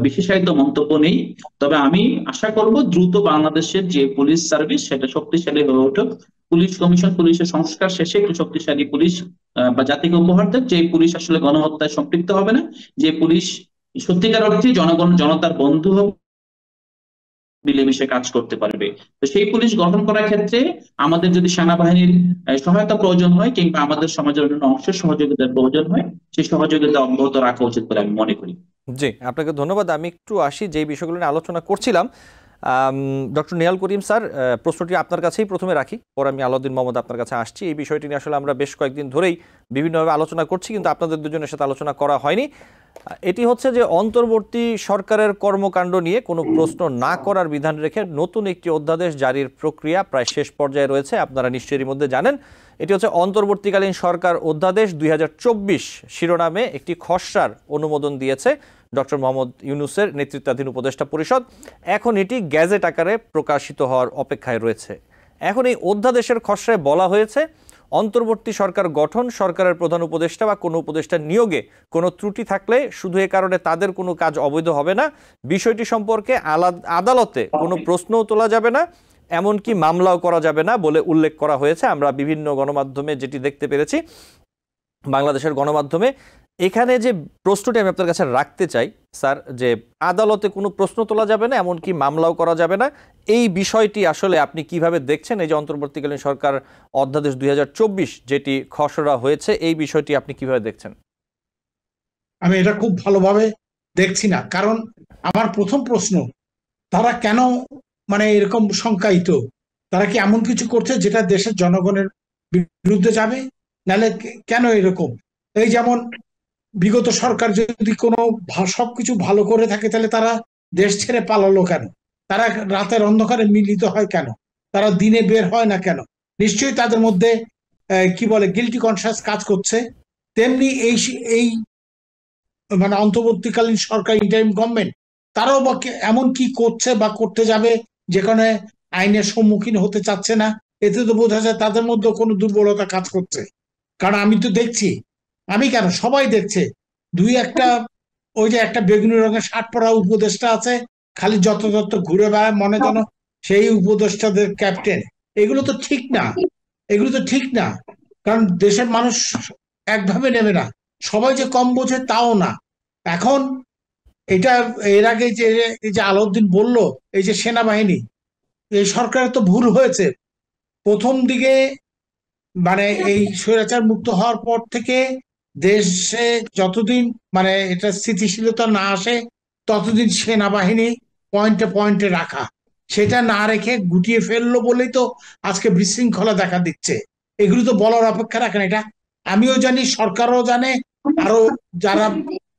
বিশেষায়িত মন্তব্য নেই। তবে আমি আশা করব দ্রুত বাংলাদেশের যে পুলিশ সার্ভিস সেটা শক্তিশালী হয়ে উঠুক, পুলিশ কমিশন, পুলিশের সংস্কার শেষে একটি শক্তিশালী পুলিশ বা জাতিকে উপহার দেয়, যে পুলিশ আসলে গণহত্যায় সম্পৃক্ত হবে না, যে পুলিশ সত্যিকার অর্থে জনতার বন্ধু হবে, মিলেমিশে কাজ করতে পারবে। তো সেই পুলিশ গঠন করার ক্ষেত্রে আমাদের যদি সেনাবাহিনীর সহায়তা প্রয়োজন হয় কিংবা আমাদের সমাজের অন্যান্য অংশের সহযোগিতার প্রয়োজন হয়, সেই সহযোগিতা অব্যাহত রাখা উচিত বলে আমি মনে করি। জি, আপনাকে ধন্যবাদ। আমি একটু আসি যে বিষয়গুলো নিয়ে আলোচনা করছিলাম। ডক্টর নেহাল করিম স্যার, প্রশ্নটি আপনার কাছেই প্রথমে রাখি, পরে আমি আলাউদ্দিন মোহাম্মদ আপনার কাছে আসছি। এই বিষয়টি নিয়ে আসলে আমরা বেশ কয়েকদিন ধরেই বিভিন্নভাবে আলোচনা করছি, কিন্তু আপনাদের দুজনের সাথে আলোচনা করা হয়নি। এটি হচ্ছে যে অন্তর্বর্তী সরকারের কর্মকাণ্ড নিয়ে কোনো প্রশ্ন না করার বিধান রেখে নতুন একটি অধ্যাদেশ জারির প্রক্রিয়া প্রায় শেষ পর্যায়ে রয়েছে। আপনারা নিশ্চয়ই মধ্যে জানেন, এটি হচ্ছে অন্তর্বর্তীকালীন সরকার অধ্যাদেশ 2024 শিরোনামে একটি খসড়ার অনুমোদন দিয়েছে ডক্টর মোহাম্মদ ইউনূসের নেতৃত্বাধীন উপদেষ্টা পরিষদ। এখন এটি গ্যাজেট আকারে প্রকাশিত হওয়ার অপেক্ষায় রয়েছে। এখন এই অধ্যাদেশের খসড়ায় বলা হয়েছে, অন্তর্বর্তী সরকার গঠন, সরকারের প্রধান উপদেষ্টা বা কোনো উপদেষ্টা নিয়োগে কোনো ত্রুটি থাকলে শুধু এ কারণে তাদের কোনো কাজ অবৈধ হবে না, বিষয়টি সম্পর্কে আদালতে কোনো প্রশ্নও তোলা যাবে না, এমনকি মামলাও করা যাবে না বলে উল্লেখ করা হয়েছে। আমরা বিভিন্ন গণমাধ্যমে যেটি দেখতে পেরেছি, বাংলাদেশের গণমাধ্যমে। এখানে যে প্রশ্নটি আমি আপনার কাছে রাখতে চাই স্যার, যে আদালতে কোনো প্রশ্ন তোলা যাবে না, এমনকি মামলাও করা যাবে না, এই বিষয়টি আসলে আপনি কিভাবে দেখছেন? এই যে অন্তর্বর্তীকালীন সরকার অধ্যাদেশ 2024 যেটি খসড়া হয়েছে, এই বিষয়টি আপনি কিভাবে দেখছেন? আমি এটা খুব ভালোভাবে দেখছি না, কারণ আমার প্রথম প্রশ্ন, তারা কেন মানে এরকম শঙ্কায়িত? তারা কি এমন কিছু করছে যেটা দেশের জনগণের বিরুদ্ধে যাবে? নাহলে কেন এরকম? এই যেমন বিগত সরকার যদি কোনো সবকিছু ভালো করে থাকে, তাহলে তারা দেশ ছেড়ে পালালো কেন? তারা রাতের অন্ধকারে মিলিত হয় কেন? তারা দিনে বের হয় না কেন? নিশ্চয়ই তাদের মধ্যে কি বলে গিল্টি কনসিয়াস কাজ করছে। তেমনি এই মানে অন্তর্বর্তীকালীন সরকার, ইন্টারিম গভর্নমেন্ট, তারাও বা এমন কি করছে বা করতে যাবে যেখানে আইনের সম্মুখীন হতে চাচ্ছে না? এতে তো বোঝা যায় তাদের মধ্যে কোনো দুর্বলতা কাজ করছে। কারণ আমি তো দেখছি, আমি কেন, সবাই দেখছে, দুই একটা ওই যে একটা বেগুনি রঙের শার্ট পরা উপদেষ্টা আছে, খালি যত ঘুরে বেড়ায় মনে যেন সেই উপদেষ্টাদের ক্যাপ্টেন। এগুলো তো ঠিক না, এগুলো তো ঠিক না। কারণ দেশের মানুষ একভাবে নেবে না, সবাই যে কম বোঝে তাও না। এখন এটা এর আগে যে এই যে আলাউদ্দিন বলল, এই যে সেনাবাহিনী, এই সরকারের তো ভুল হয়েছে। প্রথম দিকে মানে এই স্বৈরাচার মুক্ত হওয়ার পর থেকে দেশে যতদিন মানে এটা স্থিতিশীলতা না আসে, ততদিন সেনাবাহিনী পয়েন্টে পয়েন্টে রাখা, সেটা না রেখে গুটিয়ে ফেললো বলেই তো আজকে বিশৃঙ্খলা দেখা দিচ্ছে। এগুলো তো বলার অপেক্ষা রাখে না। এটা আমিও জানি, সরকারও জানে, আরো যারা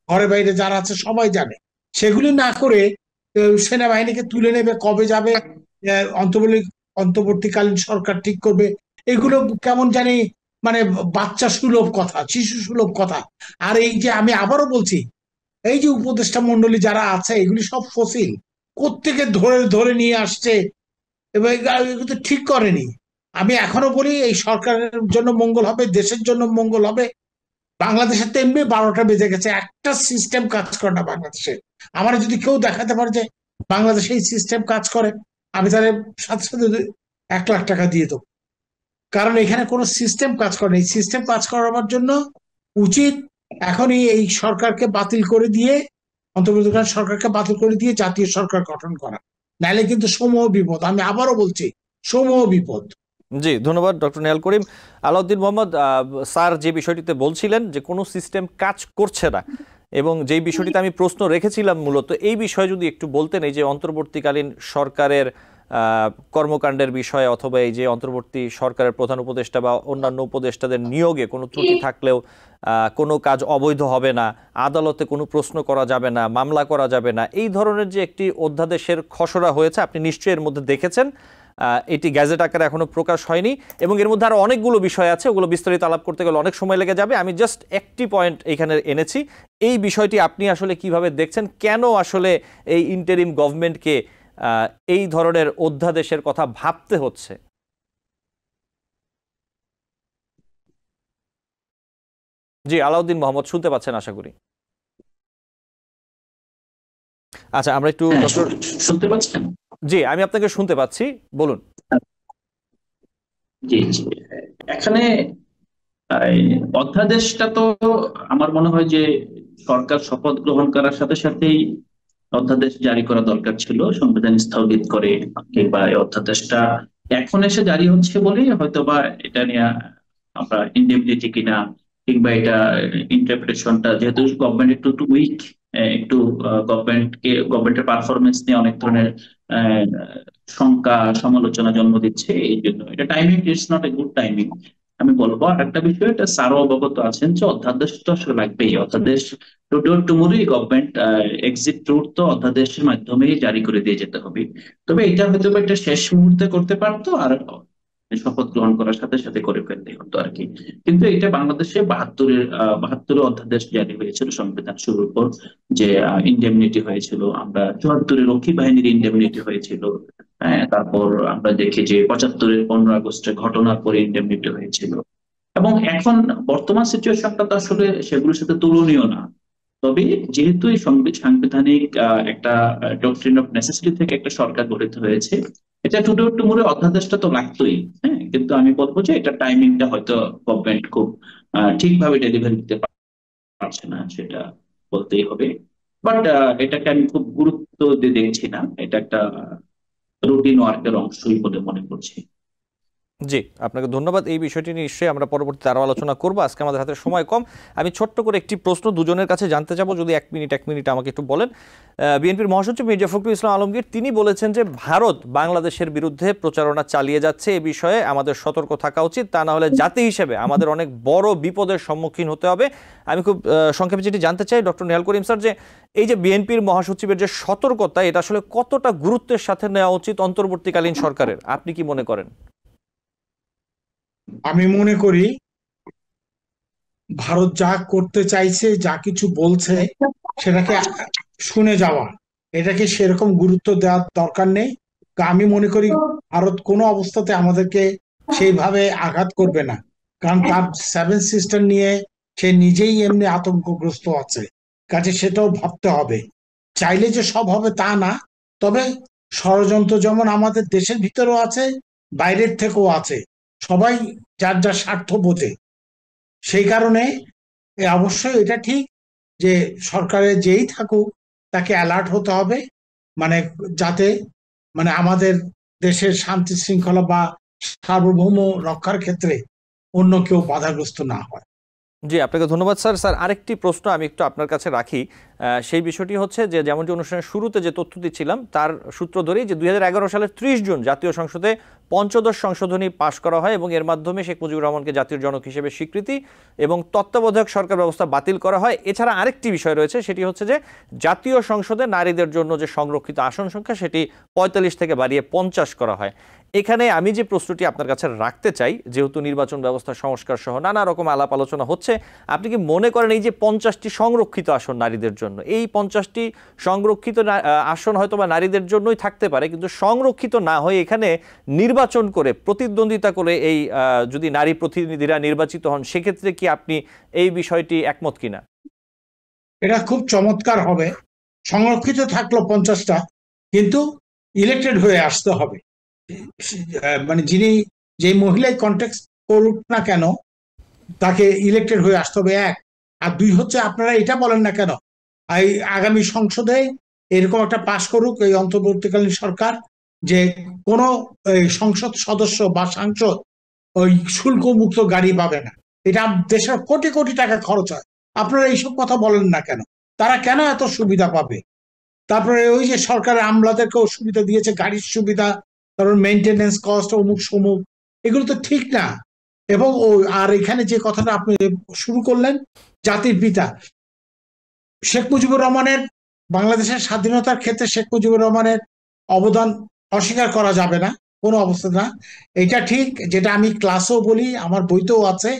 ঘরে বাইরে যারা আছে সবাই জানে। সেগুলি না করে সেনাবাহিনীকে তুলে নেবে, কবে যাবে অন্তর্বর্তীকালীন সরকার ঠিক করবে, এগুলো কেমন জানি মানে বাচ্চা সুলভ কথা, শিশু সুলভ কথা। আর এই যে আমি আবারও বলছি, এই যে উপদেষ্টা মন্ডলী যারা আছে, এগুলি সব ফসিল, কোত্থেকে ধরে ধরে নিয়ে আসছে, এবং এগুলো তো ঠিক করেনি। আমি এখনো বলি, এই সরকারের জন্য মঙ্গল হবে, দেশের জন্য মঙ্গল হবে। বাংলাদেশের তো এমনি 12টা বেজে গেছে, একটা সিস্টেম কাজ করে না বাংলাদেশে। আমার যদি কেউ দেখাতে পারে যে বাংলাদেশে এই সিস্টেম কাজ করে, আমি তাহলে সাথে সাথে 1 লাখ টাকা দিয়ে দেবো। কারণ এখানে কোনো সিস্টেম কাজ করে না। এই সিস্টেম কাজ করাবার জন্য উচিত এখনই এই সরকারকে বাতিল করে দিয়ে, অন্তর্বর্তীকালীন সরকারকে বাতিল করে দিয়ে জাতীয় সরকার গঠন করা, নাহলে কিন্তু সমূহ বিপদ। আমি আবারও বলছি, সমূহ বিপদ। জি, ধন্যবাদ ডক্টর নেহাল করিম। আলাউদ্দিন মোহাম্মদ স্যার যে বিষয়টিতে বলছিলেন যে কোনো সিস্টেম কাজ করছে না, এবং যেই বিষয়টিতে আমি প্রশ্ন রেখেছিলাম মূলত এই বিষয়ে যদি একটু বলতেন, এই যে অন্তর্বর্তীকালীন সরকারের কর্মকাণ্ডের বিষয়ে, অথবা এই যে অন্তর্বর্তী সরকারের প্রধান উপদেষ্টা বা অন্যান্য উপদেষ্টাদের নিয়োগে কোনো ত্রুটি থাকলেও কোনো কাজ অবৈধ হবে না, আদালতে কোনো প্রশ্ন করা যাবে না, মামলা করা যাবে না, এই ধরনের যে একটি অধ্যাদেশের খসড়া হয়েছে, আপনি নিশ্চয়ই এর মধ্যে দেখেছেন। এটি গ্যাজেট আকারে এখনো প্রকাশ হয়নি, এবং এর মধ্যে আরো অনেকগুলো বিষয় আছে, ওগুলো বিস্তারিত আলাপ করতে গেলে অনেক সময় লেগে যাবে। আমি জাস্ট একটি পয়েন্ট এখানে এনেছি। এই বিষয়টি আপনি আসলে কিভাবে দেখছেন? কেন আসলে এই ইন্টারিম গভর্নমেন্টকে এই ধরনের অধ্যাদেশের কথা ভাবতে হচ্ছে? জি, আলাউদ্দিন মোহাম্মদ শুনতে পাচ্ছেন আশা করি। আচ্ছা, আমরা একটু শুনতে পাচ্ছেন? জি, আমি আপনাকে শুনতে পাচ্ছি, বলুন। জি জি, এখানে অধ্যাদেশটা তো আমার মনে হয় যে সরকার শপথ গ্রহণ করার সাথে সাথেই অধ্যাদেশ জারি করা দরকার ছিল, সংবিধান স্থগিত করে, কিংবা এই অধ্যাদেশটা এখন এসে জারি হচ্ছে বলেই হয়তোবা এটা নিয়ে আমরা ইনডেমনিটি কিনা, কিংবা এটা ইন্টারপ্রিটেশনটা, যেহেতু গভর্নমেন্ট একটু উইক একটু গভর্নমেন্টের পারফরমেন্স নিয়ে অনেক ধরনের আহ, শঙ্কা সমালোচনা জন্ম দিচ্ছে। এই জন্য এটা timing, it's not a good timing আমি বলবো। আর একটা বিষয়, এটা স্যারও অবগত আছেন যে অধ্যাদেশ তো আসলে লাগবেই। অধ্যাদেশ টুমোরই গভর্নমেন্ট এক্সিট রুট তো অধ্যাদেশের মাধ্যমেই জারি করে দিয়ে যেতে হবে। তবে এটা হয়তো বা একটা শেষ মুহূর্তে করতে পারতো, আর শপথ গ্রহণ করার সাথে সাথে করে ফেলতে হতো আর কি। কিন্তু এটা বাংলাদেশে বাহাত্তরে অধ্যাদেশ জারি হয়েছিল সংবিধান শুরুর পর, যে ইন্ডেমনিটি হয়েছিল। আমরা 74-এ রক্ষী বাহিনীর ইন্ডেমনিটি হয়েছিল। হ্যাঁ, তারপর আমরা দেখি যে 75-এর 15 আগস্টের ঘটনার পরে ইন্ডেমনিটি হয়েছিল। এবং এখন বর্তমান সিচুয়েশনটা তো আসলে সেগুলোর সাথে তুলনীয় না। তবে যেহেতু এই সাংবিধানিক একটা ডক্ট্রিন অফ নেসেসিটি থেকে একটা সরকার গঠিত হয়েছে, এটা টুমুরে অধ্যাদেশটা তো লাগতোই। হ্যাঁ, কিন্তু আমি বলবো যে এটা টাইমিংটা হয়তো গভর্নমেন্ট খুব ঠিকভাবে ডেলিভারি দিতে পারছে না, সেটা বলতেই হবে। বাট এটাকে আমি খুব গুরুত্ব দিয়ে দেখছি না, এটা একটা রুটিন ওয়ার্কের অংশই বলে মনে করছি। জি, আপনাকে ধন্যবাদ। এই বিষয়টি নিয়ে নিশ্চয়ই আমরা পরবর্তীতে আরও আলোচনা করবো। আজকে আমাদের হাতে সময় কম। আমি ছোট্ট করে একটি প্রশ্ন দুজনের কাছে জানতে চাবো, যদি এক মিনিট আমাকে একটু বলেন। বিএনপির মহাসচিব মির্জা ফখরুল ইসলাম আলমগীর তিনি বলেছেন যে ভারত বাংলাদেশের বিরুদ্ধে প্রচারণা চালিয়ে যাচ্ছে, এ বিষয়ে আমাদের সতর্ক থাকা উচিত, তা না হলে জাতি হিসেবে আমাদের অনেক বড় বিপদের সম্মুখীন হতে হবে। আমি খুব সংক্ষেপে যেটি জানতে চাই ডক্টর নেহাল করিম স্যার, যে এই যে বিএনপির মহাসচিবের যে সতর্কতা, এটা আসলে কতটা গুরুত্বের সাথে নেওয়া উচিত অন্তর্বর্তীকালীন সরকারের, আপনি কি মনে করেন? আমি মনে করি ভারত যা করতে চাইছে, যা কিছু বলছে, সেটাকে শুনে যাওয়া, এটাকে সেরকম গুরুত্ব দেওয়ার দরকার নেই। আমি মনে করি ভারত কোনো অবস্থাতে আমাদেরকে সেইভাবে আঘাত করবে না, কারণ তার 7 সিস্টার নিয়ে সে নিজেই এমনি আতঙ্কগ্রস্ত আছে। কাজে সেটাও ভাবতে হবে। চাইলে যে সব হবে তা না, তবে ষড়যন্ত্র যেমন আমাদের দেশের ভিতরেও আছে, বাইরের থেকেও আছে। সবাই যার যার স্বার্থ বোঝে। সেই কারণে অবশ্যই এটা ঠিক যে সরকারের যেই থাকুক তাকে অ্যালার্ট হতে হবে, মানে যাতে আমাদের দেশের শান্তি শৃঙ্খলা বা সার্বভৌম রক্ষার ক্ষেত্রে অন্য কেউ বাধাগ্রস্ত না হয়। জি, আপনাকে ধন্যবাদ স্যার। স্যার, আরেকটি প্রশ্ন আমি একটু আপনার কাছে রাখি। সেই বিষয়টি হচ্ছে যে, যেমনটি অনুষ্ঠানের শুরুতে যে তথ্য দিচ্ছিলাম তার সূত্র ধরেই, যে 2011 সালের 30 জুন জাতীয় সংসদে পঞ্চদশ সংশোধনী পাশ করা হয় এবং এর মাধ্যমে শেখ মুজিবুর রহমানকে জাতীয় জনক হিসেবে স্বীকৃতি এবং তত্ত্বাবধায়ক সরকার ব্যবস্থা বাতিল করা হয়। এছাড়া আরেকটি বিষয় রয়েছে, সেটি হচ্ছে যে জাতীয় সংসদে নারীদের জন্য যে সংরক্ষিত আসন সংখ্যা, সেটি 45 থেকে বাড়িয়ে 50 করা হয়। এখানে আমি যে প্রশ্নটি আপনার কাছে রাখতে চাই, যেহেতু নির্বাচন ব্যবস্থা সংস্কার সহ নানা রকম আলাপ আলোচনা হচ্ছে, আপনি কি মনে করেন এই যে 50টি সংরক্ষিত আসন নারীদের জন্য, এই 50টি সংরক্ষিত আসন হয়তো বা নারীদের জন্যই থাকতে পারে, কিন্তু সংরক্ষিত না হয়ে এখানে নির্বাচন করে প্রতিদ্বন্দ্বিতা করে এই যদি নারী প্রতিনিধিরা নির্বাচিত হন, সেক্ষেত্রে কি আপনি এই বিষয়টি একমত কিনা? এটা খুব চমৎকার হবে। সংরক্ষিত থাকলো 50টা, কিন্তু ইলেক্টেড হয়ে আসতে হবে। যিনি যে মহিলাই কন্টেক্ট করুক না কেন, তাকে ইলেক্টেড হয়ে আসতে হবে, এক। আর দুই হচ্ছে, আপনারা এটা বলেন না কেন এই আগামী সংসদে এরকম একটা পাশ করুক এই অন্তর্বর্তীকালীন সরকার, যে কোনো সংসদ সদস্য বা সাংসদ ওই শুল্ক মুক্ত গাড়ি পাবে না। এটা দেশের কোটি কোটি টাকা খরচ হয়, আপনারা এইসব কথা বলেন না কেন? তারা কেন এত সুবিধা পাবে? তারপরে ওই যে সরকারের আমলাদেরকেও সুবিধা দিয়েছে, গাড়ির সুবিধা, তারপর মেনটেনেন্স কস্ট, অমুক সমুক, এগুলো তো ঠিক না। এবং আর এখানে যে কথাটা আপনি শুরু করলেন, জাতির পিতা শেখ মুজিবুর রহমানের, বাংলাদেশের স্বাধীনতার ক্ষেত্রে শেখ মুজিবুর রহমানের অবদান অস্বীকার করা যাবে না কোনো অবস্থা না। এটা ঠিক, যেটা আমি ক্লাসেও বলি, আমার বইতেও আছে।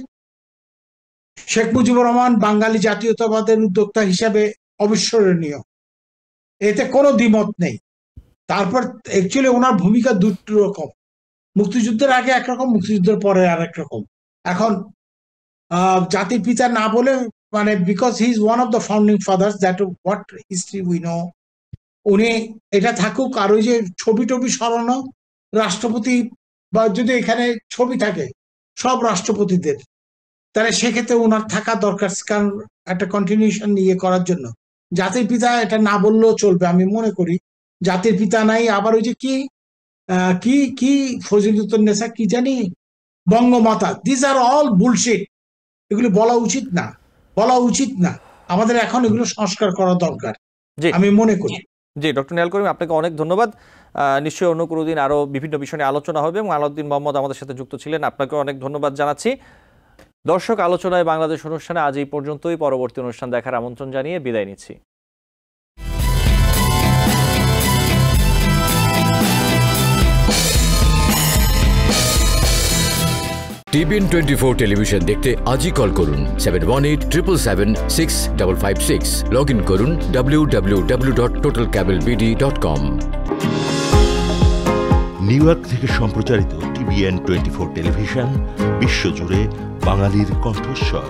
শেখ মুজিবুর রহমান বাঙালি জাতীয়তাবাদের উদ্যোক্তা হিসাবে অবিস্মরণীয়, এতে কোনো দ্বিমত নেই। তারপর অ্যাকচুয়ালি ওনার ভূমিকা দুটো রকম, মুক্তিযুদ্ধের আগে একরকম, মুক্তিযুদ্ধের পরে আর একরকম। এখন জাতির পিতা না বলে, because he is one of the founding father's, that what history we know, উনি এটা থাকুক। আর ওই যে ছবি টবি সরানো, রাষ্ট্রপতি বা যদি এখানে ছবি থাকে সব রাষ্ট্রপতিদের, তাহলে সেক্ষেত্রে ওনার থাকা দরকার, কারণ একটা কন্টিনিউশন ইয়ে করার জন্য। জাতির পিতা এটা না বললেও চলবে, আমি মনে করি। জাতির পিতা নাই, আবার ওই যে কি কি কি ফজিলতুন্নেসা কি জানি, Bangamata, this are all bullshit. এগুলি বলা উচিত না, বলা উচিত না। আমাদের এখন এগুলো সংস্কার করা দরকার জি আমি মনে করি। জি ডক্টর নেহাল করিম, আপনাকে অনেক ধন্যবাদ। নিশ্চয়ই অন্য কোনো দিন আরো বিভিন্ন বিষয় নিয়ে আলোচনা হবে এবং আলাউদ্দিন মোহাম্মদ আমাদের সাথে যুক্ত ছিলেন, আপনাকে অনেক ধন্যবাদ জানাচ্ছি। দর্শক, আলোচনায় বাংলাদেশ অনুষ্ঠানে আজ এই পর্যন্তই। পরবর্তী অনুষ্ঠান দেখার আমন্ত্রণ জানিয়ে বিদায় নিচ্ছি। টিবিএন 24 টেলিভিশন দেখতে আজই কল করুন 7187776556। লগ ইন করুন www.totalcablebd.com। নিউ ইয়র্ক থেকে সম্প্রচারিত টিবিএন 24 টেলিভিশন বিশ্বজুড়ে বাঙালির কণ্ঠস্বর।